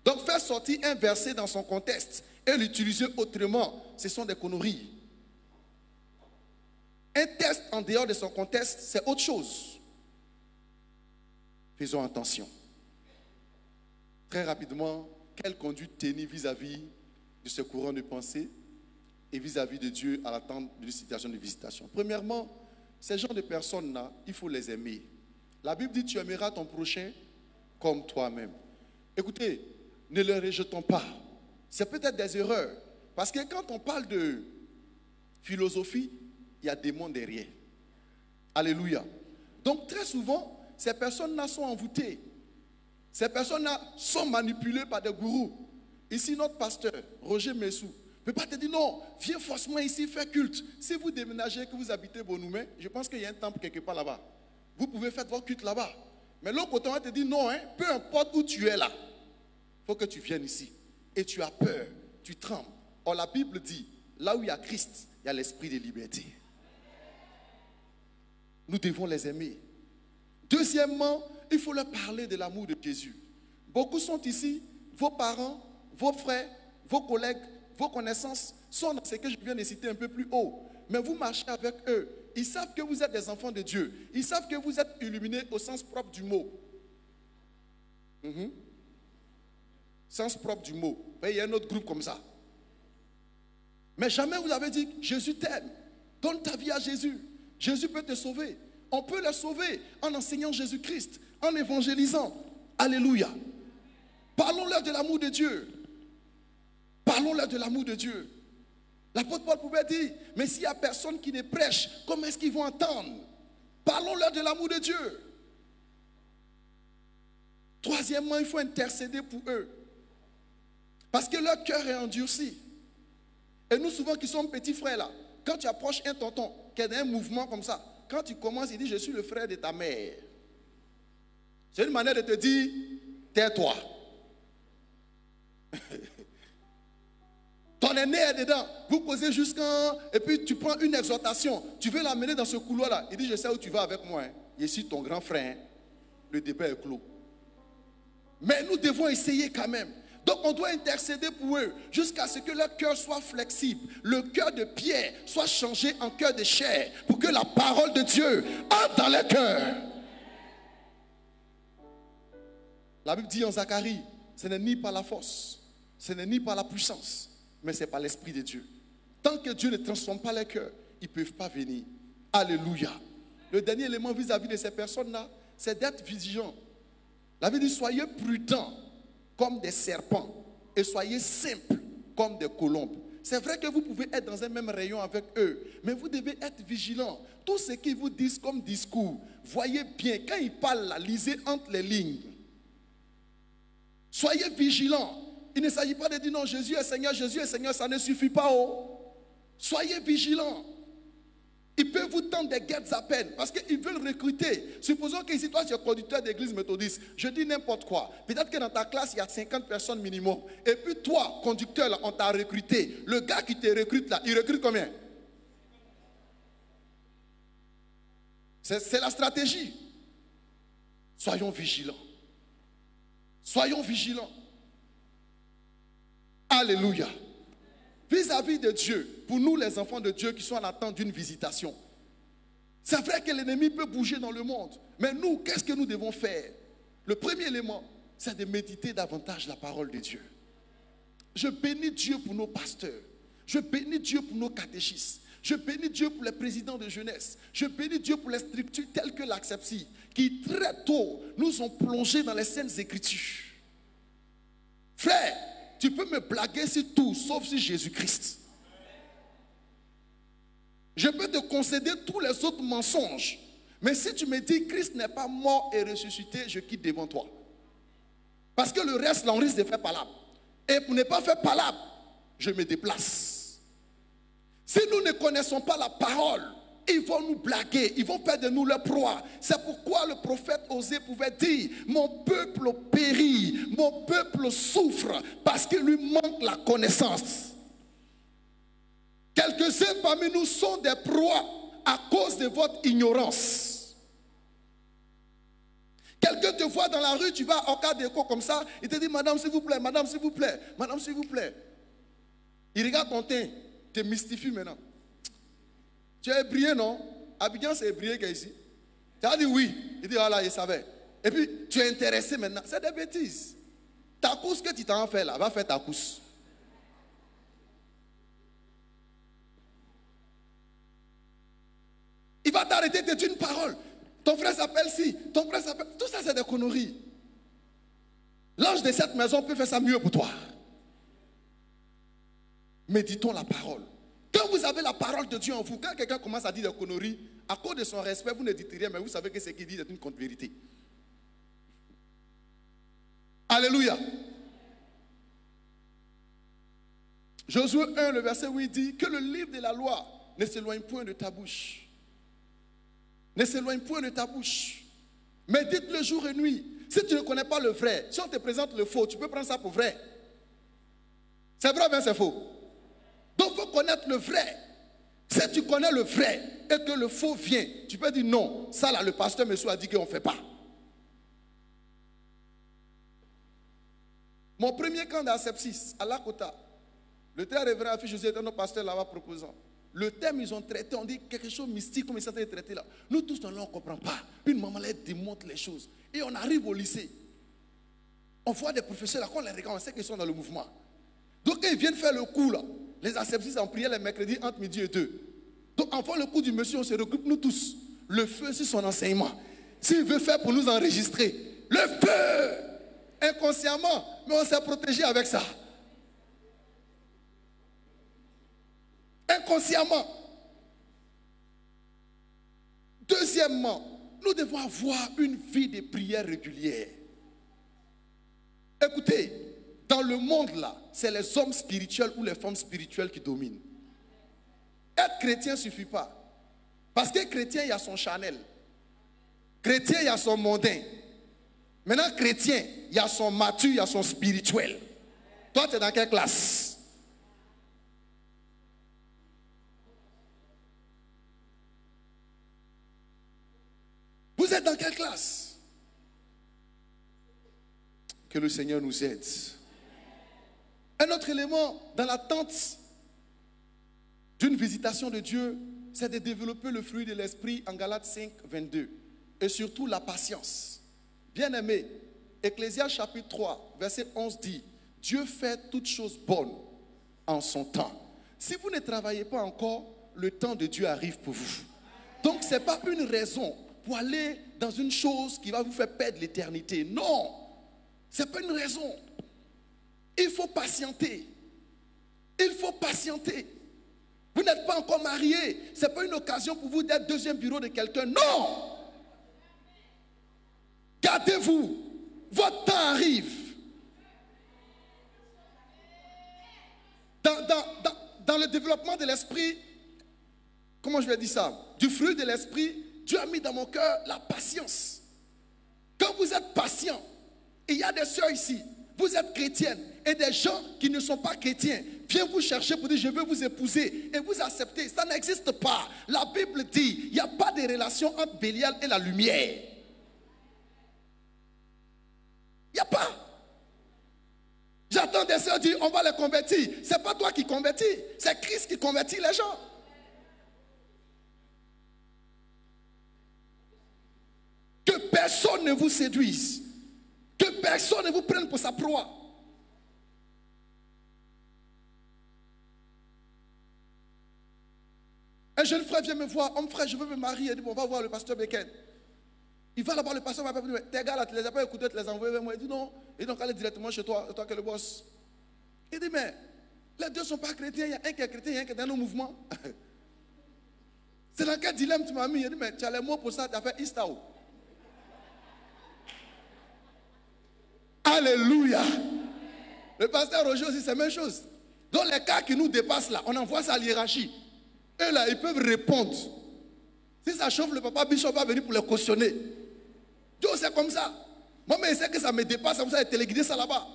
Donc faire sortir un verset dans son contexte et l'utiliser autrement, ce sont des conneries. Un texte en dehors de son contexte, c'est autre chose. Faisons attention. Très rapidement, quelle conduite tenir vis-à-vis de ce courant de pensée et vis-à-vis de Dieu à l'attente d'une situation de visitation. Premièrement, ces genres de personnes-là, il faut les aimer. La Bible dit, tu aimeras ton prochain comme toi-même. Écoutez, ne les rejetons pas. C'est peut-être des erreurs. Parce que quand on parle de philosophie, il y a des mondes derrière. Alléluia. Donc très souvent, ces personnes-là sont envoûtées. Ces personnes-là sont manipulées par des gourous. Ici, notre pasteur, Roger Messou, ne peut pas te dire non, viens forcément ici faire culte. Si vous déménagez, que vous habitez Bonoumé, je pense qu'il y a un temple quelque part là-bas. Vous pouvez faire votre culte là-bas. Mais l'autre côté, on va te dire non, hein, peu importe où tu es là, il faut que tu viennes ici. Et tu as peur, tu trembles. Or, la Bible dit, là où il y a Christ, il y a l'esprit de liberté. Nous devons les aimer. Deuxièmement, il faut leur parler de l'amour de Jésus. Beaucoup sont ici, vos parents, vos frères, vos collègues, vos connaissances sont dans ce que je viens de citer un peu plus haut. Mais vous marchez avec eux. Ils savent que vous êtes des enfants de Dieu. Ils savent que vous êtes illuminés au sens propre du mot. Sens propre du mot. Il y a un autre groupe comme ça. Mais jamais vous avez dit, Jésus t'aime. Donne ta vie à Jésus. Jésus peut te sauver. On peut les sauver en enseignant Jésus-Christ, en évangélisant. Alléluia. Parlons-leur de l'amour de Dieu. Parlons-leur de l'amour de Dieu. L'apôtre Paul pouvait dire, mais s'il n'y a personne qui ne prêche, comment est-ce qu'ils vont entendre? Parlons-leur de l'amour de Dieu. Troisièmement, il faut intercéder pour eux. Parce que leur cœur est endurci. Et nous, souvent, qui sommes petits frères là, quand tu approches un tonton qui a un mouvement comme ça, quand tu commences, il dit, je suis le frère de ta mère. C'est une manière de te dire, tais-toi. Ton aîné est dedans, vous causez jusqu'à... Et puis tu prends une exhortation, tu veux l'amener dans ce couloir-là. Il dit, je sais où tu vas avec moi. Hein. Je suis ton grand frère. Le débat est clos. Mais nous devons essayer quand même. Donc on doit intercéder pour eux jusqu'à ce que leur cœur soit flexible. Le cœur de pierre soit changé en cœur de chair pour que la parole de Dieu entre dans leur cœur. La Bible dit en Zacharie, ce n'est ni par la force, ce n'est ni par la puissance, mais c'est par l'Esprit de Dieu. Tant que Dieu ne transforme pas les cœurs, ils ne peuvent pas venir. Alléluia. Le dernier élément vis-à-vis de ces personnes-là, c'est d'être vigilant. La Bible dit, soyez prudents comme des serpents et soyez simples comme des colombes. C'est vrai que vous pouvez être dans un même rayon avec eux, mais vous devez être vigilants. Tout ce qu'ils vous disent comme discours, voyez bien, quand ils parlent là, lisez entre les lignes. Soyez vigilants. Il ne s'agit pas de dire non, Jésus est Seigneur, ça ne suffit pas. Oh. Soyez vigilants. Ils peuvent vous tendre des guettes à peine parce qu'ils veulent recruter. Supposons qu'ici, toi, tu es conducteur d'église méthodiste. Je dis n'importe quoi. Peut-être que dans ta classe, il y a 50 personnes minimum. Et puis toi, conducteur, là, on t'a recruté. Le gars qui te recrute là, il recrute combien? C'est la stratégie. Soyons vigilants. Soyons vigilants. Alléluia. Vis-à-vis de Dieu, pour nous les enfants de Dieu qui sont en attente d'une visitation, c'est vrai que l'ennemi peut bouger dans le monde, mais nous, qu'est-ce que nous devons faire? Le premier élément, c'est de méditer davantage la parole de Dieu. Je bénis Dieu pour nos pasteurs, je bénis Dieu pour nos catéchistes, je bénis Dieu pour les présidents de jeunesse, je bénis Dieu pour les structures telles que l'Accepsi, qui très tôt nous ont plongés dans les saintes écritures. Frère, tu peux me blaguer sur tout, sauf sur Jésus-Christ. Je peux te concéder tous les autres mensonges. Mais si tu me dis Christ n'est pas mort et ressuscité, je quitte devant toi. Parce que le reste, là, on risque de faire palabre. Et pour ne pas faire palabre, je me déplace. Si nous ne connaissons pas la parole, ils vont nous blaguer, ils vont faire de nous leur proie. C'est pourquoi le prophète Osée pouvait dire, mon peuple périt, mon peuple souffre parce qu'il lui manque la connaissance. Quelques-uns parmi nous sont des proies à cause de votre ignorance. Quelqu'un te voit dans la rue, tu vas au cas d'écho comme ça, il te dit, madame s'il vous plaît, madame s'il vous plaît, madame s'il vous plaît. Il regarde ton teint, te mystifie maintenant. Tu es brillé, non? Abidjan, c'est brillé qu'ici. Tu as dit oui. Il dit, voilà, il savait. Et puis, tu es intéressé maintenant. C'est des bêtises. Ta course que tu t'en fais là, va faire ta course. Il va t'arrêter de dire une parole. Ton frère s'appelle si, ton frère s'appelle... Tout ça, c'est des conneries. L'ange de cette maison peut faire ça mieux pour toi. Méditons la parole. Quand vous avez la parole de Dieu en vous, quand quelqu'un commence à dire des conneries, à cause de son respect, vous ne dites rien, mais vous savez que ce qu'il dit est une contre-vérité. Alléluia. Josué 1, le verset où il dit que le livre de la loi ne s'éloigne point de ta bouche. Ne s'éloigne point de ta bouche. Médite le jour et nuit. Si tu ne connais pas le vrai, si on te présente le faux, tu peux prendre ça pour vrai. C'est vrai ou bien c'est faux? Donc il faut connaître le vrai. Si tu connais le vrai et que le faux vient, tu peux dire non. Ça là, le pasteur monsieur a dit qu'on ne fait pas. Mon premier camp d'asepsis à Lakota, le très révérend fils José était notre pasteur là-bas proposant. Le thème ils ont traité, on dit quelque chose mystique comme ils sont en train de traiter là. Nous tous on ne comprend pas. Une maman là démontre les choses. Et on arrive au lycée. On voit des professeurs là, quand on les regarde, on sait qu'ils sont dans le mouvement. Donc quand ils viennent faire le cours là, les asepsis en prière les mercredis entre midi et 2. Donc en faisant le cours du monsieur, on se regroupe nous tous. Le feu sur son enseignement. S'il veut faire pour nous enregistrer, le feu! Inconsciemment, mais on s'est protégé avec ça. Inconsciemment. Deuxièmement, nous devons avoir une vie de prière régulière. Écoutez, dans le monde là, c'est les hommes spirituels ou les femmes spirituelles qui dominent. Être chrétien ne suffit pas. Parce que chrétien, il y a son Chanel. Chrétien, il y a son mondain. Maintenant, chrétien, il y a son mature, il y a son spirituel. Toi, tu es dans quelle classe? Vous êtes dans quelle classe? Que le Seigneur nous aide. Un autre élément dans l'attente d'une visitation de Dieu, c'est de développer le fruit de l'esprit en Galates 5, 22. Et surtout la patience. Bien-aimé, Ecclésiaste chapitre 3, verset 11 dit, Dieu fait toutes choses bonnes en son temps. Si vous ne travaillez pas encore, le temps de Dieu arrive pour vous. Donc ce n'est pas une raison pour aller dans une chose qui va vous faire perdre l'éternité. Non, ce n'est pas une raison. Il faut patienter. Il faut patienter. Vous n'êtes pas encore marié. Ce n'est pas une occasion pour vous d'être deuxième bureau de quelqu'un. Non. Gardez-vous. Votre temps arrive. Dans le développement de l'esprit, comment je vais dire ça? Du fruit de l'esprit, Dieu a mis dans mon cœur la patience. Quand vous êtes patient, il y a des sœurs ici, vous êtes chrétiennes, et des gens qui ne sont pas chrétiens viennent vous chercher pour dire je veux vous épouser, et vous acceptez. Ça n'existe pas. La Bible dit, il n'y a pas de relation entre Bélial et la lumière. Il n'y a pas. J'attends des sœurs dire on va les convertir. Ce n'est pas toi qui convertis, c'est Christ qui convertit les gens. Que personne ne vous séduise. Que personne ne vous prenne pour sa proie. Un jeune frère vient me voir. Homme frère, je veux me marier. Il dit, bon, on va voir le pasteur Beken. Il va là-bas, le pasteur m'a dit, tes gars là, tu les as pas écoutés, tu les as envoyés vers moi. Il dit non. Et donc aller directement chez toi, toi qui es le boss. Il dit, mais les deux ne sont pas chrétiens. Il y a un qui est chrétien, il y a un qui est dans nos mouvements. C'est dans quel dilemme tu m'as mis? Il dit, mais tu as les mots pour ça, tu as fait Istao. Alléluia. Le pasteur Roger aussi, c'est la même chose. Dans les cas qui nous dépassent là, on envoie ça à l'hiérarchie. Eux là, ils peuvent répondre. Si ça chauffe, le papa Bishop va venir pour les cautionner. Dieu, c'est comme ça. Moi, mais il sait que ça me dépasse, comme ça, il téléguidé ça là-bas.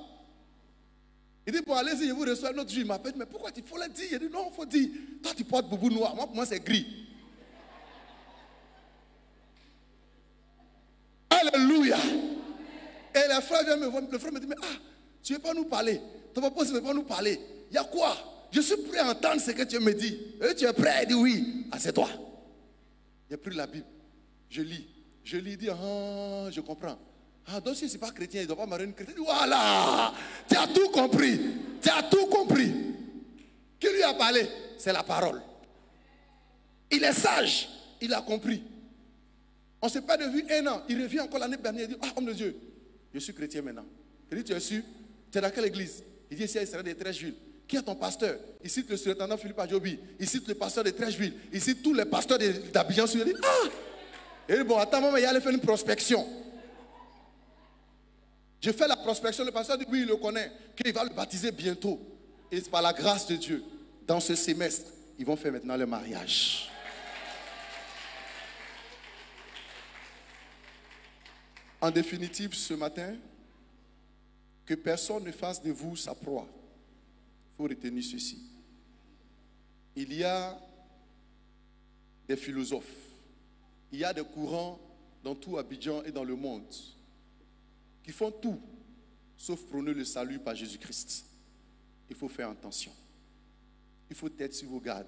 Il dit, bon, allez-y, je vous reçois. L'autre jour, il m'appelle, mais pourquoi il faut le dire? Il dit, non, il faut dire. Toi, tu portes boubou noir. Moi, pour moi, c'est gris. Alléluia. Et le frère vient me voir, le frère me dit, mais tu ne veux pas nous parler? Ton papa ne veut pas nous parler. Il y a quoi? Je suis prêt à entendre ce que tu me dis. Et tu es prêt? Il dit oui. Ah, c'est toi. J'ai pris la Bible. Je lis. Je lis, il dit, je comprends. Ah, donc si ce n'est pas chrétien, il ne doit pas marier une chrétienne. Voilà. Tu as tout compris. Tu as tout compris. Qui lui a parlé? C'est la parole. Il est sage. Il a compris. On ne s'est pas de vue un an. Il revient encore l'année dernière. Il dit, homme de Dieu, je suis chrétien maintenant. Il dit, tu es sûr? Tu es dans quelle église? Il dit, ici à Israël de Trècheville. Qui est ton pasteur? Il cite le surintendant Philippe Adjobi. Il cite le pasteur de Trècheville. Il cite tous les pasteurs d'Abidjan. Il dit, il dit, bon, attends, maman, il allait faire une prospection. Je fais la prospection. Le pasteur dit, oui, il le connaît. Qu'il va le baptiser bientôt. Et par la grâce de Dieu, dans ce semestre, ils vont faire maintenant le mariage. En définitive, ce matin, que personne ne fasse de vous sa proie. Il faut retenir ceci. Il y a des philosophes, il y a des courants dans tout Abidjan et dans le monde qui font tout sauf prôner le salut par Jésus-Christ. Il faut faire attention. Il faut être sur vos gardes.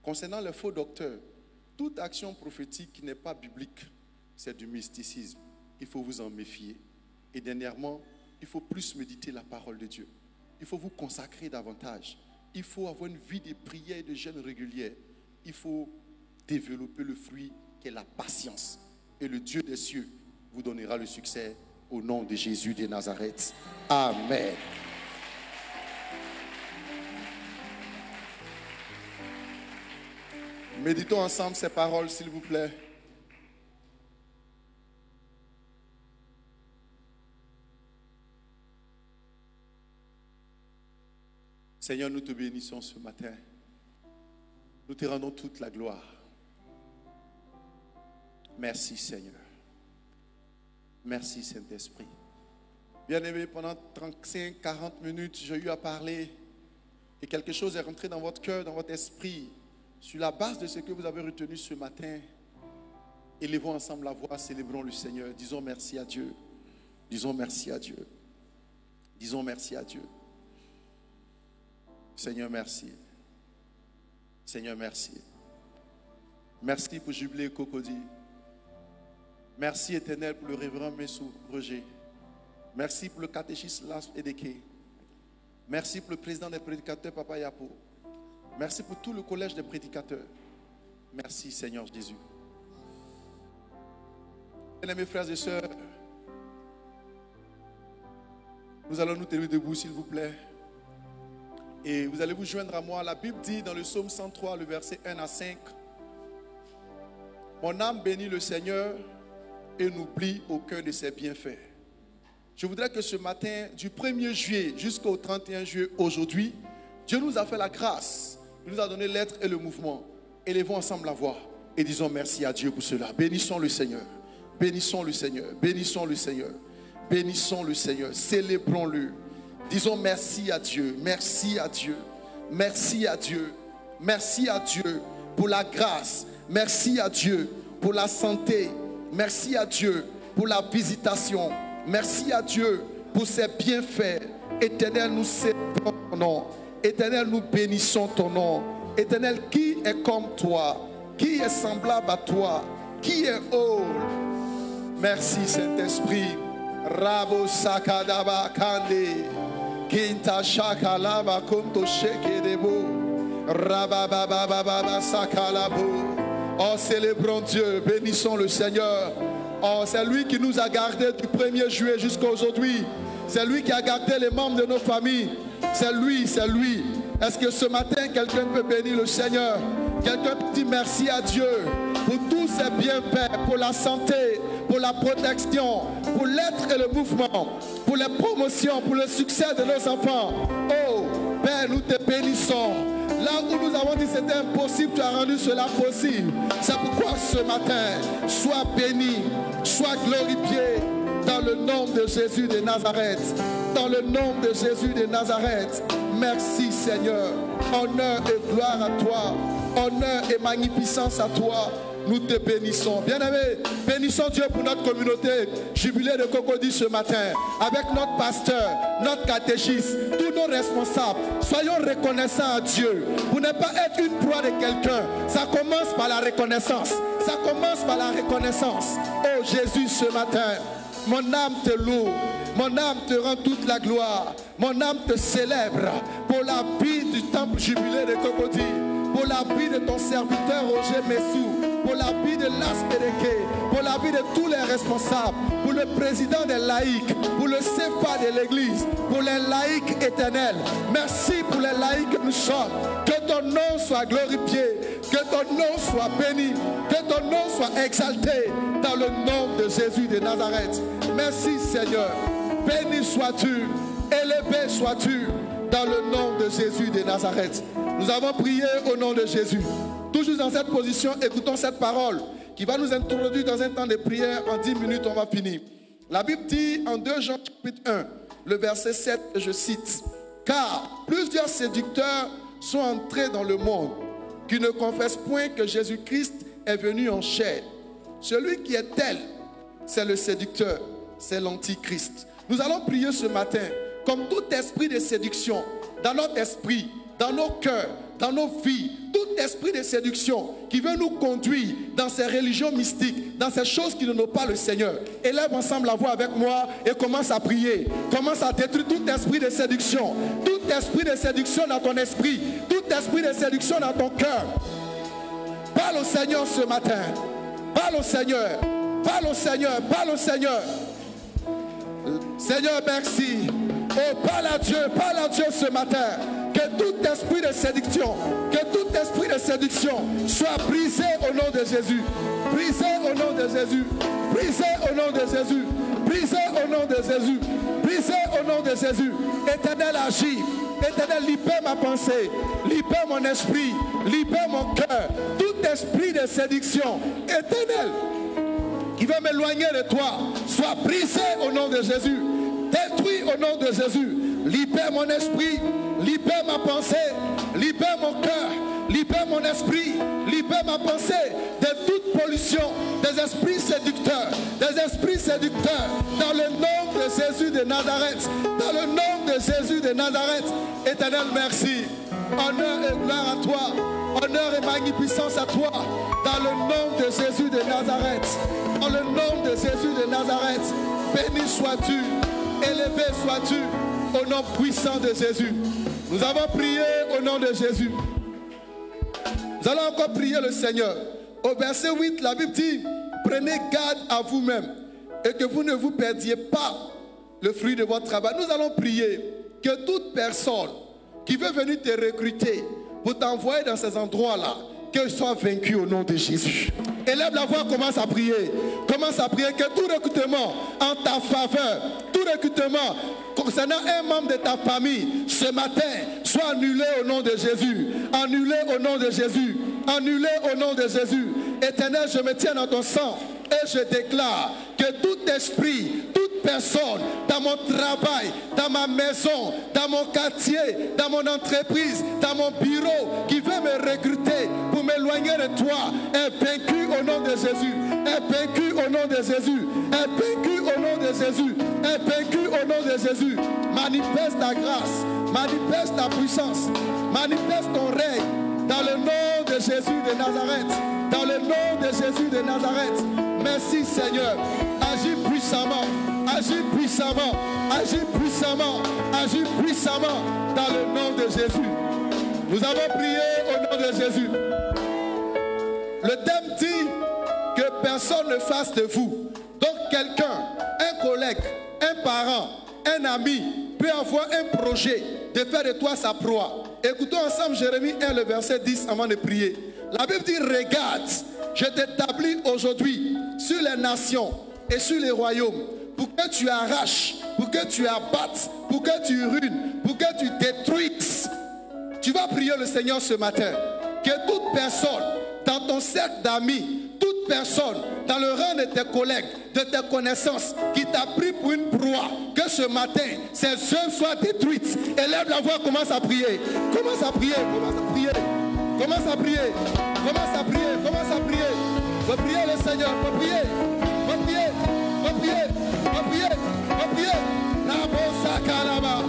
Concernant les faux docteurs, toute action prophétique qui n'est pas biblique, c'est du mysticisme. Il faut vous en méfier. Et dernièrement, il faut plus méditer la parole de Dieu. Il faut vous consacrer davantage. Il faut avoir une vie de prière et de jeûne régulière. Il faut développer le fruit qui est la patience. Et le Dieu des cieux vous donnera le succès au nom de Jésus de Nazareth. Amen. Méditons ensemble ces paroles, s'il vous plaît. Seigneur, nous te bénissons ce matin. Nous te rendons toute la gloire. Merci, Seigneur. Merci, Saint-Esprit. Bien-aimés, pendant 35-40 minutes, j'ai eu à parler et quelque chose est rentré dans votre cœur, dans votre esprit. Sur la base de ce que vous avez retenu ce matin, élevons ensemble la voix, célébrons le Seigneur. Disons merci à Dieu. Disons merci à Dieu. Disons merci à Dieu. Seigneur, merci. Seigneur, merci. Merci pour Jubilé Cocody. Merci éternel pour le révérend Messou Roger. Merci pour le catéchiste Lars Edeke. Merci pour le président des prédicateurs Papa Yapo. Merci pour tout le collège des prédicateurs. Merci Seigneur Jésus. Bien-aimés frères et sœurs, nous allons nous tenir debout s'il vous plaît. Et vous allez vous joindre à moi. La Bible dit dans le psaume 103, le verset 1 à 5. Mon âme bénit le Seigneur et n'oublie aucun de ses bienfaits. Je voudrais que ce matin, du 1er juillet jusqu'au 31 juillet aujourd'hui, Dieu nous a fait la grâce. Il nous a donné l'être et le mouvement. Élevons ensemble la voix et disons merci à Dieu pour cela. Bénissons le Seigneur. Bénissons le Seigneur. Bénissons le Seigneur. Bénissons le Seigneur. Célébrons-le. Disons merci à Dieu. Merci à Dieu. Merci à Dieu. Merci à Dieu pour la grâce. Merci à Dieu pour la santé. Merci à Dieu pour la visitation. Merci à Dieu pour ses bienfaits. Éternel, nous célébrons ton nom. Éternel, nous bénissons ton nom. Éternel, qui est comme toi? Qui est semblable à toi? Qui est haut? Merci Saint-Esprit. Rabo sakadaba kande. Kinta shakalaba kunto shekedebo. Rabababababa sakalabo. Oh, célébrons Dieu, bénissons le Seigneur. Oh, c'est lui qui nous a gardés du 1er juillet jusqu'à aujourd'hui. C'est lui qui a gardé les membres de nos familles. C'est lui, c'est lui. Est-ce que ce matin, quelqu'un peut bénir le Seigneur? Quelqu'un peut dire merci à Dieu pour tous ses bienfaits, pour la santé, pour la protection, pour l'être et le mouvement, pour les promotions, pour le succès de nos enfants. Oh, Père, nous te bénissons. Là où nous avons dit que c'était impossible, tu as rendu cela possible. C'est pourquoi ce matin, sois béni, sois glorifié dans le nom de Jésus de Nazareth. Dans le nom de Jésus de Nazareth. Merci Seigneur. Honneur et gloire à toi. Honneur et magnificence à toi. Nous te bénissons. Bien-aimés, bénissons Dieu pour notre communauté Jubilé de Cocody ce matin. Avec notre pasteur, notre catéchiste, tous nos responsables. Soyons reconnaissants à Dieu. Pour ne pas être une proie de quelqu'un. Ça commence par la reconnaissance. Ça commence par la reconnaissance. Oh Jésus, ce matin, mon âme te loue. Mon âme te rend toute la gloire. Mon âme te célèbre pour la vie du temple Jubilé de Cocody. Pour la vie de ton serviteur Roger Messou, pour la vie de Lars Edeke, pour la vie de tous les responsables, pour le président des laïcs, pour le CFA de l'église, pour les laïcs éternels. Merci pour les laïcs que nous sommes. Que ton nom soit glorifié, que ton nom soit béni, que ton nom soit exalté dans le nom de Jésus de Nazareth. Merci Seigneur. Béni sois-tu, élevé sois-tu dans le nom de Jésus de Nazareth. Nous avons prié au nom de Jésus. Toujours dans cette position, écoutons cette parole qui va nous introduire dans un temps de prière. En 10 minutes, on va finir. La Bible dit en 2 Jean chapitre 1, le verset 7, je cite, « Car plusieurs séducteurs sont entrés dans le monde, qui ne confessent point que Jésus-Christ est venu en chair. Celui qui est tel, c'est le séducteur, c'est l'antichrist. » Nous allons prier ce matin, comme tout esprit de séduction, dans notre esprit, dans nos cœurs, dans nos vies, tout esprit de séduction qui veut nous conduire dans ces religions mystiques, dans ces choses qui ne n'ont pas le Seigneur. Élève ensemble la voix avec moi et commence à prier. Commence à détruire tout esprit de séduction, tout esprit de séduction dans ton esprit, tout esprit de séduction dans ton cœur. Parle au Seigneur ce matin. Parle au Seigneur. Parle au Seigneur. Parle au Seigneur. Seigneur, merci. Oh, parle à Dieu ce matin. Que tout esprit de séduction, soit brisé au nom de Jésus. Brisé au nom de Jésus. Brisé au nom de Jésus. Brisé au nom de Jésus. Brisé au nom de Jésus. Éternel, agis. Éternel, libère ma pensée. Libère mon esprit. Libère mon cœur. Tout esprit de séduction, éternel, qui veut m'éloigner de toi, soit brisé au nom de Jésus. Détruit au nom de Jésus. Libère mon esprit. Libère ma pensée, libère mon cœur, libère mon esprit, libère ma pensée de toute pollution, des esprits séducteurs, dans le nom de Jésus de Nazareth, dans le nom de Jésus de Nazareth. Éternel, merci. Honneur et gloire à toi, honneur et magnificence à toi, dans le nom de Jésus de Nazareth, dans le nom de Jésus de Nazareth. Béni sois-tu, élevé sois-tu, au nom puissant de Jésus. Nous avons prié au nom de Jésus. Nous allons encore prier le Seigneur. Au verset 8, la Bible dit, prenez garde à vous-même et que vous ne vous perdiez pas le fruit de votre travail. Nous allons prier que toute personne qui veut venir te recruter pour t'envoyer dans ces endroits-là, qu'elle soit vaincue au nom de Jésus. Élève la voix, commence à prier. Commence à prier que tout recrutement en ta faveur, tout recrutement concernant un membre de ta famille, ce matin, soit annulé au nom de Jésus. Annulé au nom de Jésus. Annulé au nom de Jésus. Éternel, je me tiens dans ton sang et je déclare que tout esprit, toute personne dans mon travail, dans ma maison, dans mon quartier, dans mon entreprise, dans mon bureau, qui veut me recruter pour m'éloigner de toi, est vaincu au nom de Jésus. Est vaincu au nom de Jésus. Est vaincu au nom de Jésus. Est vaincu au nom de Jésus. Manifeste ta grâce, manifeste ta puissance, manifeste ton règne dans le nom de Jésus de Nazareth. Dans le nom de Jésus de Nazareth. Merci Seigneur. Agis puissamment. Agis puissamment. Agis puissamment. Agis puissamment. Dans le nom de Jésus. Nous avons prié au nom de Jésus. Le thème dit que personne ne fasse de vous. Donc quelqu'un, un collègue, un parent, un ami peut avoir un projet de faire de toi sa proie. Écoutons ensemble Jérémie 1, le verset 10 avant de prier. La Bible dit, regarde, je t'établis aujourd'hui sur les nations et sur les royaumes pour que tu arraches, pour que tu abattes, pour que tu ruines, pour que tu détruises. Tu vas prier le Seigneur ce matin. Que toute personne dans ton cercle d'amis, toute personne dans le rang de tes collègues, de tes connaissances, qui t'a pris pour une proie, que ce matin, ces œuvres soient détruites. Élève la voix, commence à prier. Commence à prier, commence à prier. Commence à prier, commence à prier, commence à prier. Faut prier le Seigneur, faut prier, faut prier, faut prier, faut prier, faut prier. La bossa calaba,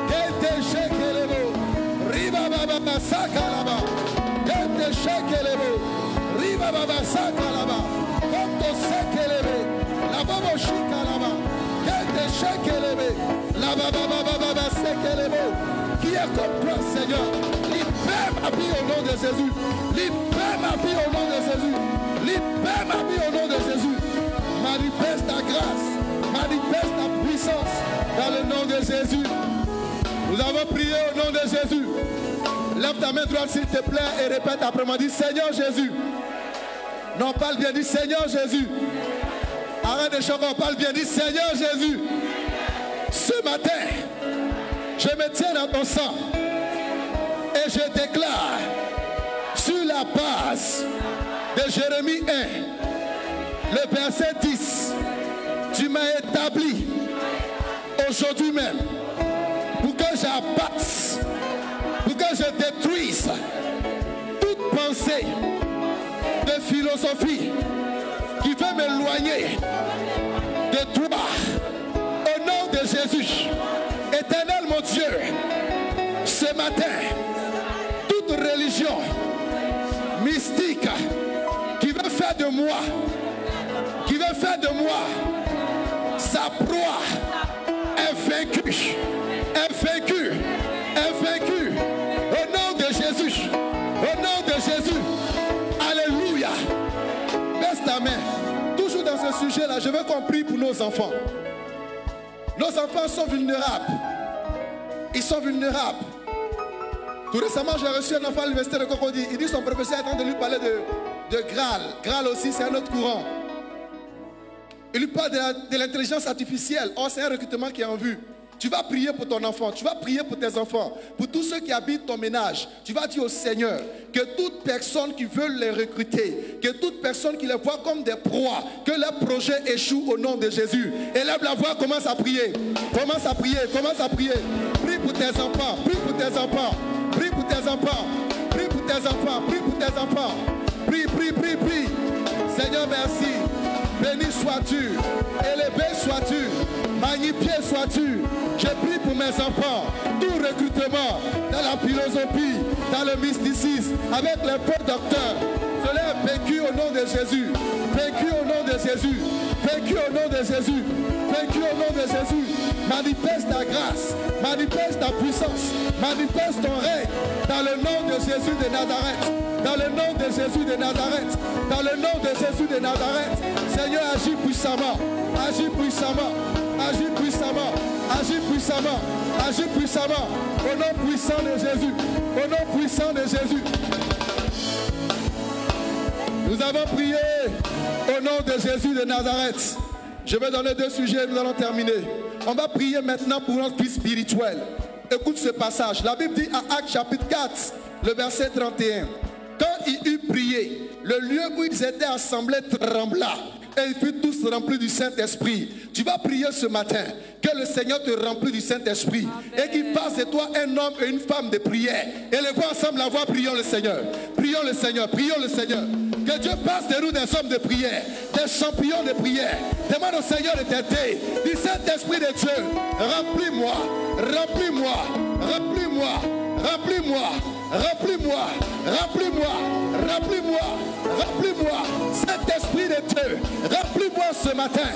kete shekelebo, riba baba sakalaba, kete shekelebo, riba baba sakalaba, koto sekelebe, la baba shikalaba, kete shekelebe, la baba baba sekelebo. Qui est comme toi, Seigneur? Libère ma vie au nom de Jésus. Libère ma vie au nom de Jésus. Libère ma vie au nom de Jésus. Manifeste ta grâce. Manifeste ta puissance dans le nom de Jésus. Nous avons prié au nom de Jésus. Lève ta main droite s'il te plaît et répète après moi. Dis Seigneur Jésus. Non, parle bien. Dis Seigneur Jésus. Arrête de chanter. Parle bien. Dis Seigneur Jésus. Ce matin, je me tiens dans ton sang et je déclare sur la base de Jérémie 1, le verset 10, tu m'as établi philosophie qui veut m'éloigner de toi. Au nom de Jésus, Éternel mon Dieu, ce matin, toute religion mystique qui veut faire de moi, sa proie est vaincue. Au nom de Jésus, alléluia. Baisse ta main. Toujours dans ce sujet-là, je veux qu'on prie pour nos enfants. Nos enfants sont vulnérables. Ils sont vulnérables. Tout récemment, j'ai reçu un enfant à l'université de Cocody. Il dit que son professeur est en train de lui parler de Graal. Graal aussi, c'est un autre courant. Il lui parle de l'intelligence artificielle. Oh, c'est un recrutement qui est en vue. Tu vas prier pour ton enfant, tu vas prier pour tes enfants, pour tous ceux qui habitent ton ménage. Tu vas dire au Seigneur que toute personne qui veut les recruter, que toute personne qui les voit comme des proies, que leur projet échoue au nom de Jésus. Élève la voix, commence à prier. Commence à prier. Prie pour tes enfants, prie pour tes enfants, prie pour tes enfants, prie pour tes enfants, prie pour tes enfants. Prie. Seigneur, merci. Béni sois-tu, élevé sois-tu, magnifié sois-tu. Je prie pour mes enfants, tout recrutement dans la philosophie, dans le mysticisme, avec les faux docteurs. Cela est vaincu au nom de Jésus, vaincu au nom de Jésus, vaincu au nom de Jésus, vaincu au nom de Jésus. Manifeste ta grâce, manifeste ta puissance, manifeste ton règne dans le nom de Jésus de Nazareth. Dans le nom de Jésus de Nazareth, dans le nom de Jésus de Nazareth, Seigneur, agis puissamment, agis puissamment, agis puissamment, agis puissamment, agis puissamment, au nom puissant de Jésus, au nom puissant de Jésus. Nous avons prié au nom de Jésus de Nazareth. Je vais donner 2 sujets et nous allons terminer. On va prier maintenant pour notre vie spirituelle. Écoute ce passage. La Bible dit à Actes chapitre 4, le verset 31. Quand il eut prié, le lieu où ils étaient assemblés trembla et ils furent tous remplis du Saint-Esprit. Tu vas prier ce matin que le Seigneur te remplisse du Saint-Esprit et qu'il fasse de toi un homme et une femme de prière. Et les voix ensemble la voix, prions le Seigneur. Prions le Seigneur, prions le Seigneur. Que Dieu passe de nous des hommes de prière, des champions de prière. Demande au Seigneur de t'aider. Dis Saint-Esprit de Dieu, remplis-moi, remplis-moi, remplis-moi, remplis-moi, remplis-moi, remplis-moi, remplis-moi, remplis-moi. Saint-Esprit de Dieu, remplis-moi ce matin,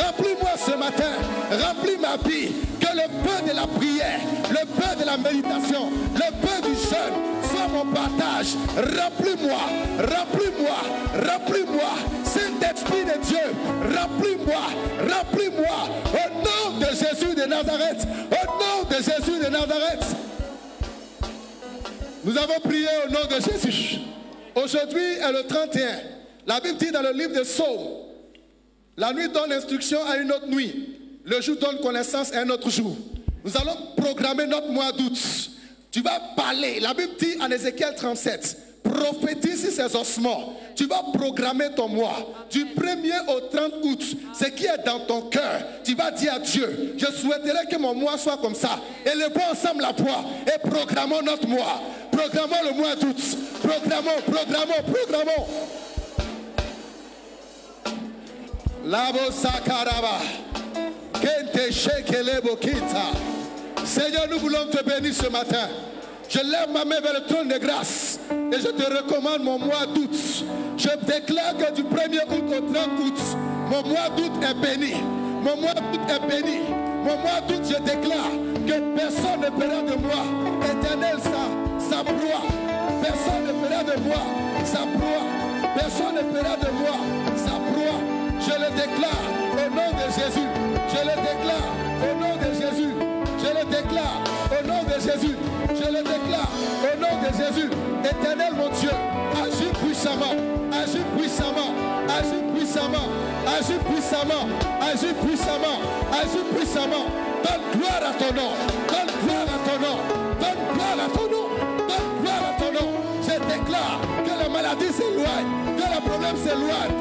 remplis-moi ce matin, remplis ma vie. Que le feu de la prière, le feu de la méditation, le feu du jeûne soit mon partage. Remplis-moi, remplis-moi, remplis-moi. Saint-Esprit de Dieu, remplis-moi, remplis-moi. Au nom de Jésus de Nazareth, au nom de Jésus de Nazareth. Nous avons prié au nom de Jésus. Aujourd'hui est le 31. La Bible dit dans le livre de Psaumes, la nuit donne instruction à une autre nuit. Le jour donne connaissance à un autre jour. Nous allons programmer notre mois d'août. Tu vas parler. La Bible dit en Ézéchiel 37, prophétise ces ossements. Tu vas programmer ton mois. Du 1er au 30 août, ce qui est dans ton cœur, tu vas dire à Dieu, je souhaiterais que mon mois soit comme ça. Et levons ensemble la voix et programmons notre mois. Programmons le mois d'août. Programmons. Labo Sakaraba. Kente Shekelebo Kita. Seigneur, nous voulons te bénir ce matin. Je lève ma main vers le trône de grâce et je te recommande mon mois d'août. Je déclare que du 1er août au 30 août, mon mois d'août est béni. Mon mois d'août est béni. Mon mois d'août, je déclare que personne ne fera de moi, Éternel, sa proie. Personne ne fera de moi sa proie. Personne ne fera de moi sa proie. Je le déclare au nom de Jésus. Je le déclare au nom de Jésus. Je le déclare au nom de Jésus. Je le déclare au nom de Jésus. Éternel mon Dieu, agis puissamment, agis puissamment, agis puissamment, agis puissamment, agis puissamment, agis puissamment. Donne gloire à ton nom, donne gloire à ton nom, donne gloire à ton nom, donne gloire à ton nom. Je déclare que la maladie s'éloigne, que le problème s'éloigne.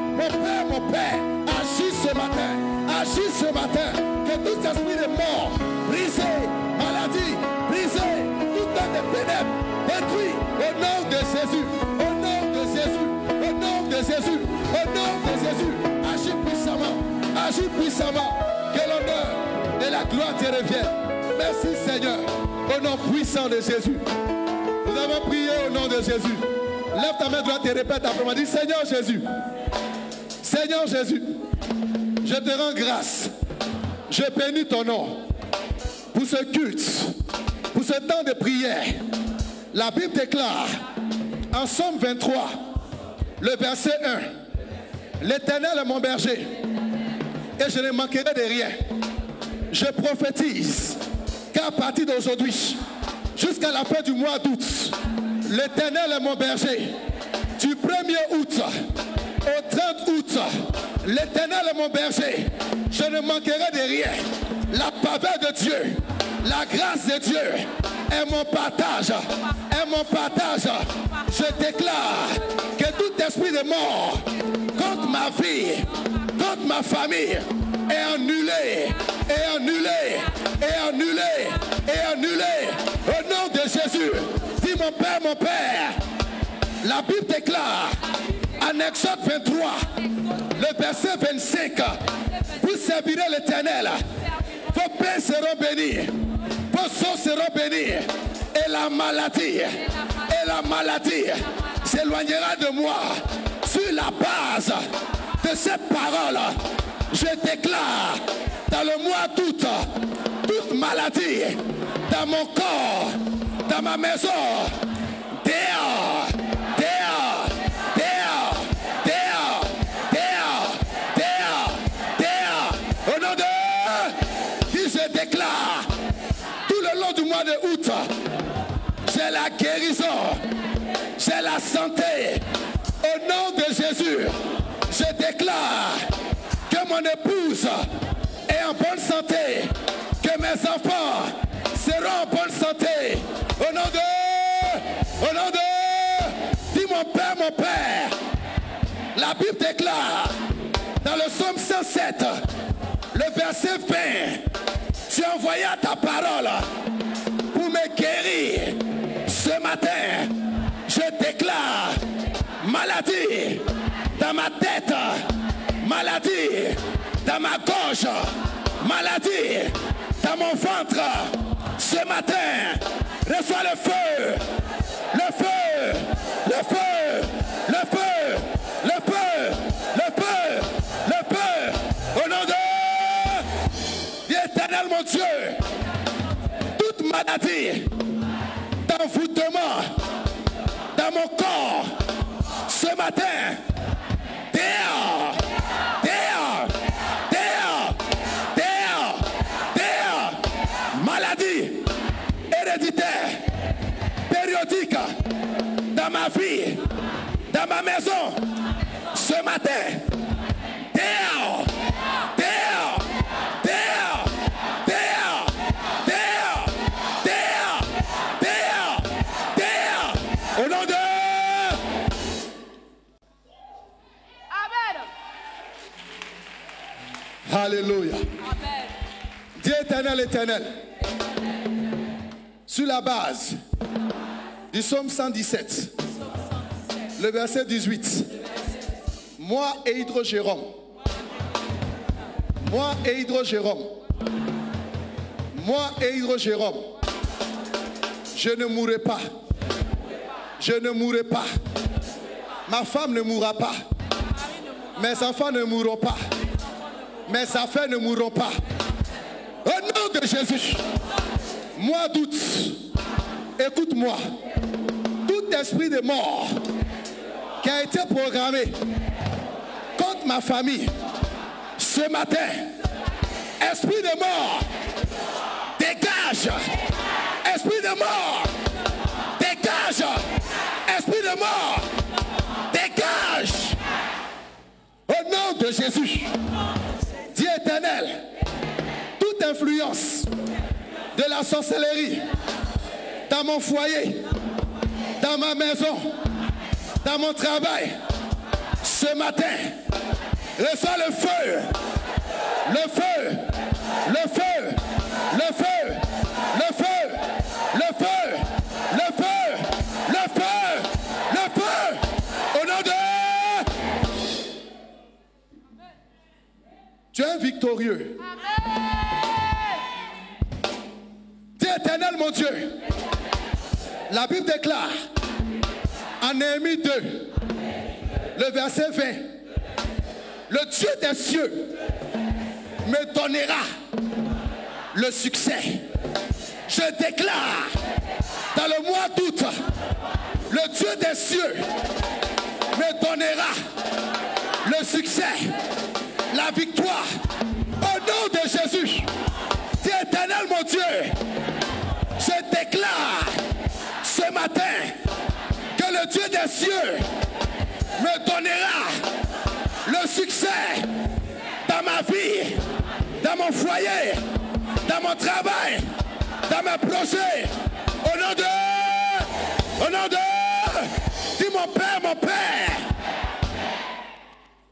Mon Père, agis ce matin, agis ce matin, que tout esprit de mort, brisé, maladie, brisé, tout temps de ténèbres, détruit au nom de Jésus, au nom de Jésus, au nom de Jésus. Au nom de Jésus, agis puissamment. Agis puissamment. Que l'honneur et la gloire te reviennent. Merci Seigneur. Au nom puissant de Jésus. Nous avons prié au nom de Jésus. Lève ta main droite et répète après moi. Dis Seigneur Jésus. Seigneur Jésus. Je te rends grâce. Je bénis ton nom. Pour ce culte. Pour ce temps de prière. La Bible déclare en Somme 23, le verset 1. L'Éternel est mon berger. Et je ne manquerai de rien. Je prophétise qu'à partir d'aujourd'hui, jusqu'à la fin du mois d'août, l'Éternel est mon berger. Du 1er août au 30 août, l'Éternel est mon berger. Je ne manquerai de rien. La faveur de Dieu, la grâce de Dieu est mon partage. Est mon partage. Je déclare que tout esprit de mort contre ma vie, contre ma famille, est annulé, est annulé, est annulé, est annulé. Au nom de Jésus, dis mon Père, la Bible déclare en Exode 23, le verset 25, vous servirez l'Éternel, vos pains seront bénis, vos eaux seront bénis, et la maladie s'éloignera de moi. Sur la base de cette parole, je déclare dans le mois d'août, toute maladie dans mon corps, dans ma maison, dehors, dehors, dehors, dehors, dehors, dehors, dehors. Au nom de qui je déclare, tout le long du mois de août, j'ai la guérison, j'ai la santé. Au nom de Jésus, je déclare que mon épouse est en bonne santé, que mes enfants seront en bonne santé. Au nom de, dis mon Père, la Bible déclare dans le psaume 107, le verset 20, tu as envoyé ta parole pour me guérir. Ce matin, je déclare maladie dans ma tête, maladie dans ma gorge, maladie dans mon ventre. Ce matin, reçois le feu, le feu, le feu, le feu, le feu, le feu, le feu. Au nom de l'Éternel mon Dieu, toute maladie d'envoûtement dans mon corps, ce matin, dehors, dehors, dehors, dehors, dehors. Maladie héréditaire, périodique, dans ma vie, dans ma maison, ce matin, dehors, dehors, dehors, dehors, dehors, dehors, dehors, dehors. Au nom de Alléluia. Amen. Dieu éternel, éternel. Sur la base du psaume 117, le verset 18. Moi et Hydrogérome. Moi et Hydrogérome. Moi et Hydrogérome. Je ne mourrai pas. Je ne mourrai pas. Ma femme ne mourra pas. Mes enfants ne mourront pas. Mes affaires ne mourront pas. Au nom de Jésus, mois d'août, écoute-moi. Tout esprit de mort qui a été programmé contre ma famille, ce matin, esprit de mort, dégage. Esprit de mort, dégage. Esprit de mort, dégage. Au nom de Jésus. Dieu éternel, toute influence de la sorcellerie dans mon foyer, dans ma maison, dans mon travail, ce matin, reçois le feu, le feu, le feu, le feu, le feu, le feu, le feu, le feu, le feu, au nom de victorieux. Dis Éternel mon Dieu. La Bible déclare en Néhémie 2, le verset 20, le Dieu des cieux me donnera le succès. Je déclare dans le mois d'août, le Dieu des cieux me donnera le succès, la victoire. Au nom de Jésus, dis Éternel mon Dieu, je déclare ce matin que le Dieu des cieux me donnera le succès dans ma vie, dans mon foyer, dans mon travail, dans mes projets. Au nom de, dis mon Père.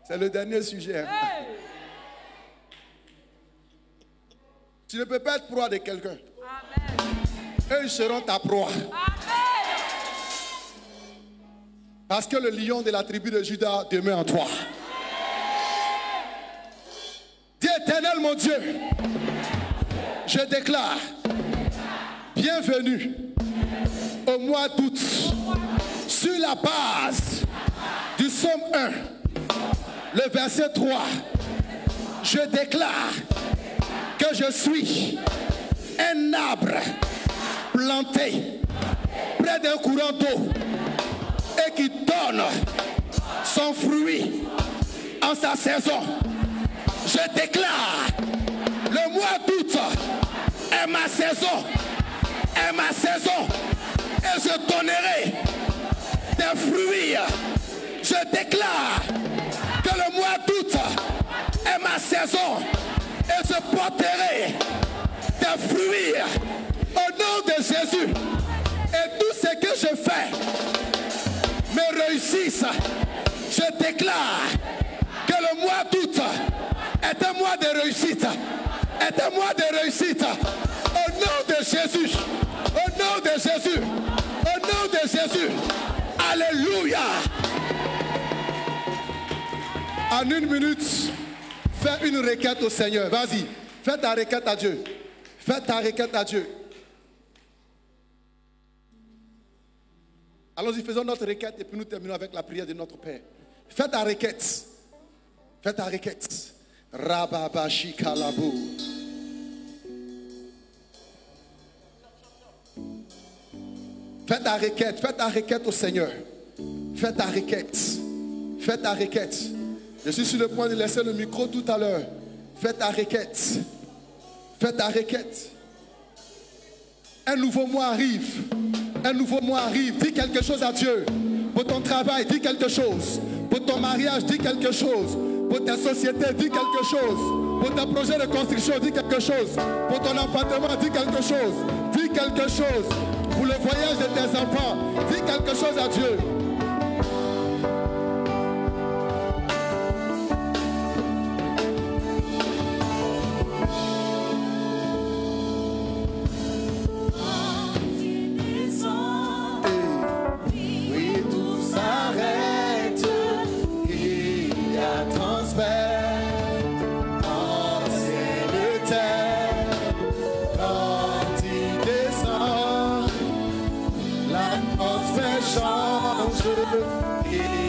C'est le dernier sujet. Hey. Tu ne peux pas être proie de quelqu'un. Eux, ils seront ta proie. Amen. Parce que le lion de la tribu de Juda demeure en toi. Dis Éternel mon Dieu, je déclare bienvenue au mois d'août sur la base du psaume 1, le verset 3. Je déclare que je suis un arbre planté près d'un courant d'eau et qui donne son fruit en sa saison. Je déclare le mois d'août est ma saison, et je donnerai des fruits. Je déclare que le mois d'août est ma saison et je porterai des fruits au nom de Jésus. Et tout ce que je fais me réussisse. Je déclare que le mois d'août est un mois de réussite. Est un mois de réussite. Au nom de Jésus. Au nom de Jésus. Au nom de Jésus. Alléluia. En 1 minute, fais une requête au Seigneur. Vas-y. Fais ta requête à Dieu. Fais ta requête à Dieu. Allons-y, faisons notre requête et puis nous terminons avec la prière de notre Père. Fais ta requête. Fais ta requête. Rababashi Kalabou. Fais ta requête au Seigneur. Fais ta requête. Fais ta requête. Je suis sur le point de laisser le micro tout à l'heure. Fais ta requête. Fais ta requête. Un nouveau mois arrive. Un nouveau mois arrive. Dis quelque chose à Dieu. Pour ton travail, dis quelque chose. Pour ton mariage, dis quelque chose. Pour ta société, dis quelque chose. Pour ton projet de construction, dis quelque chose. Pour ton appartement, dis quelque chose. Dis quelque chose. Pour le voyage de tes enfants, dis quelque chose à Dieu. Change et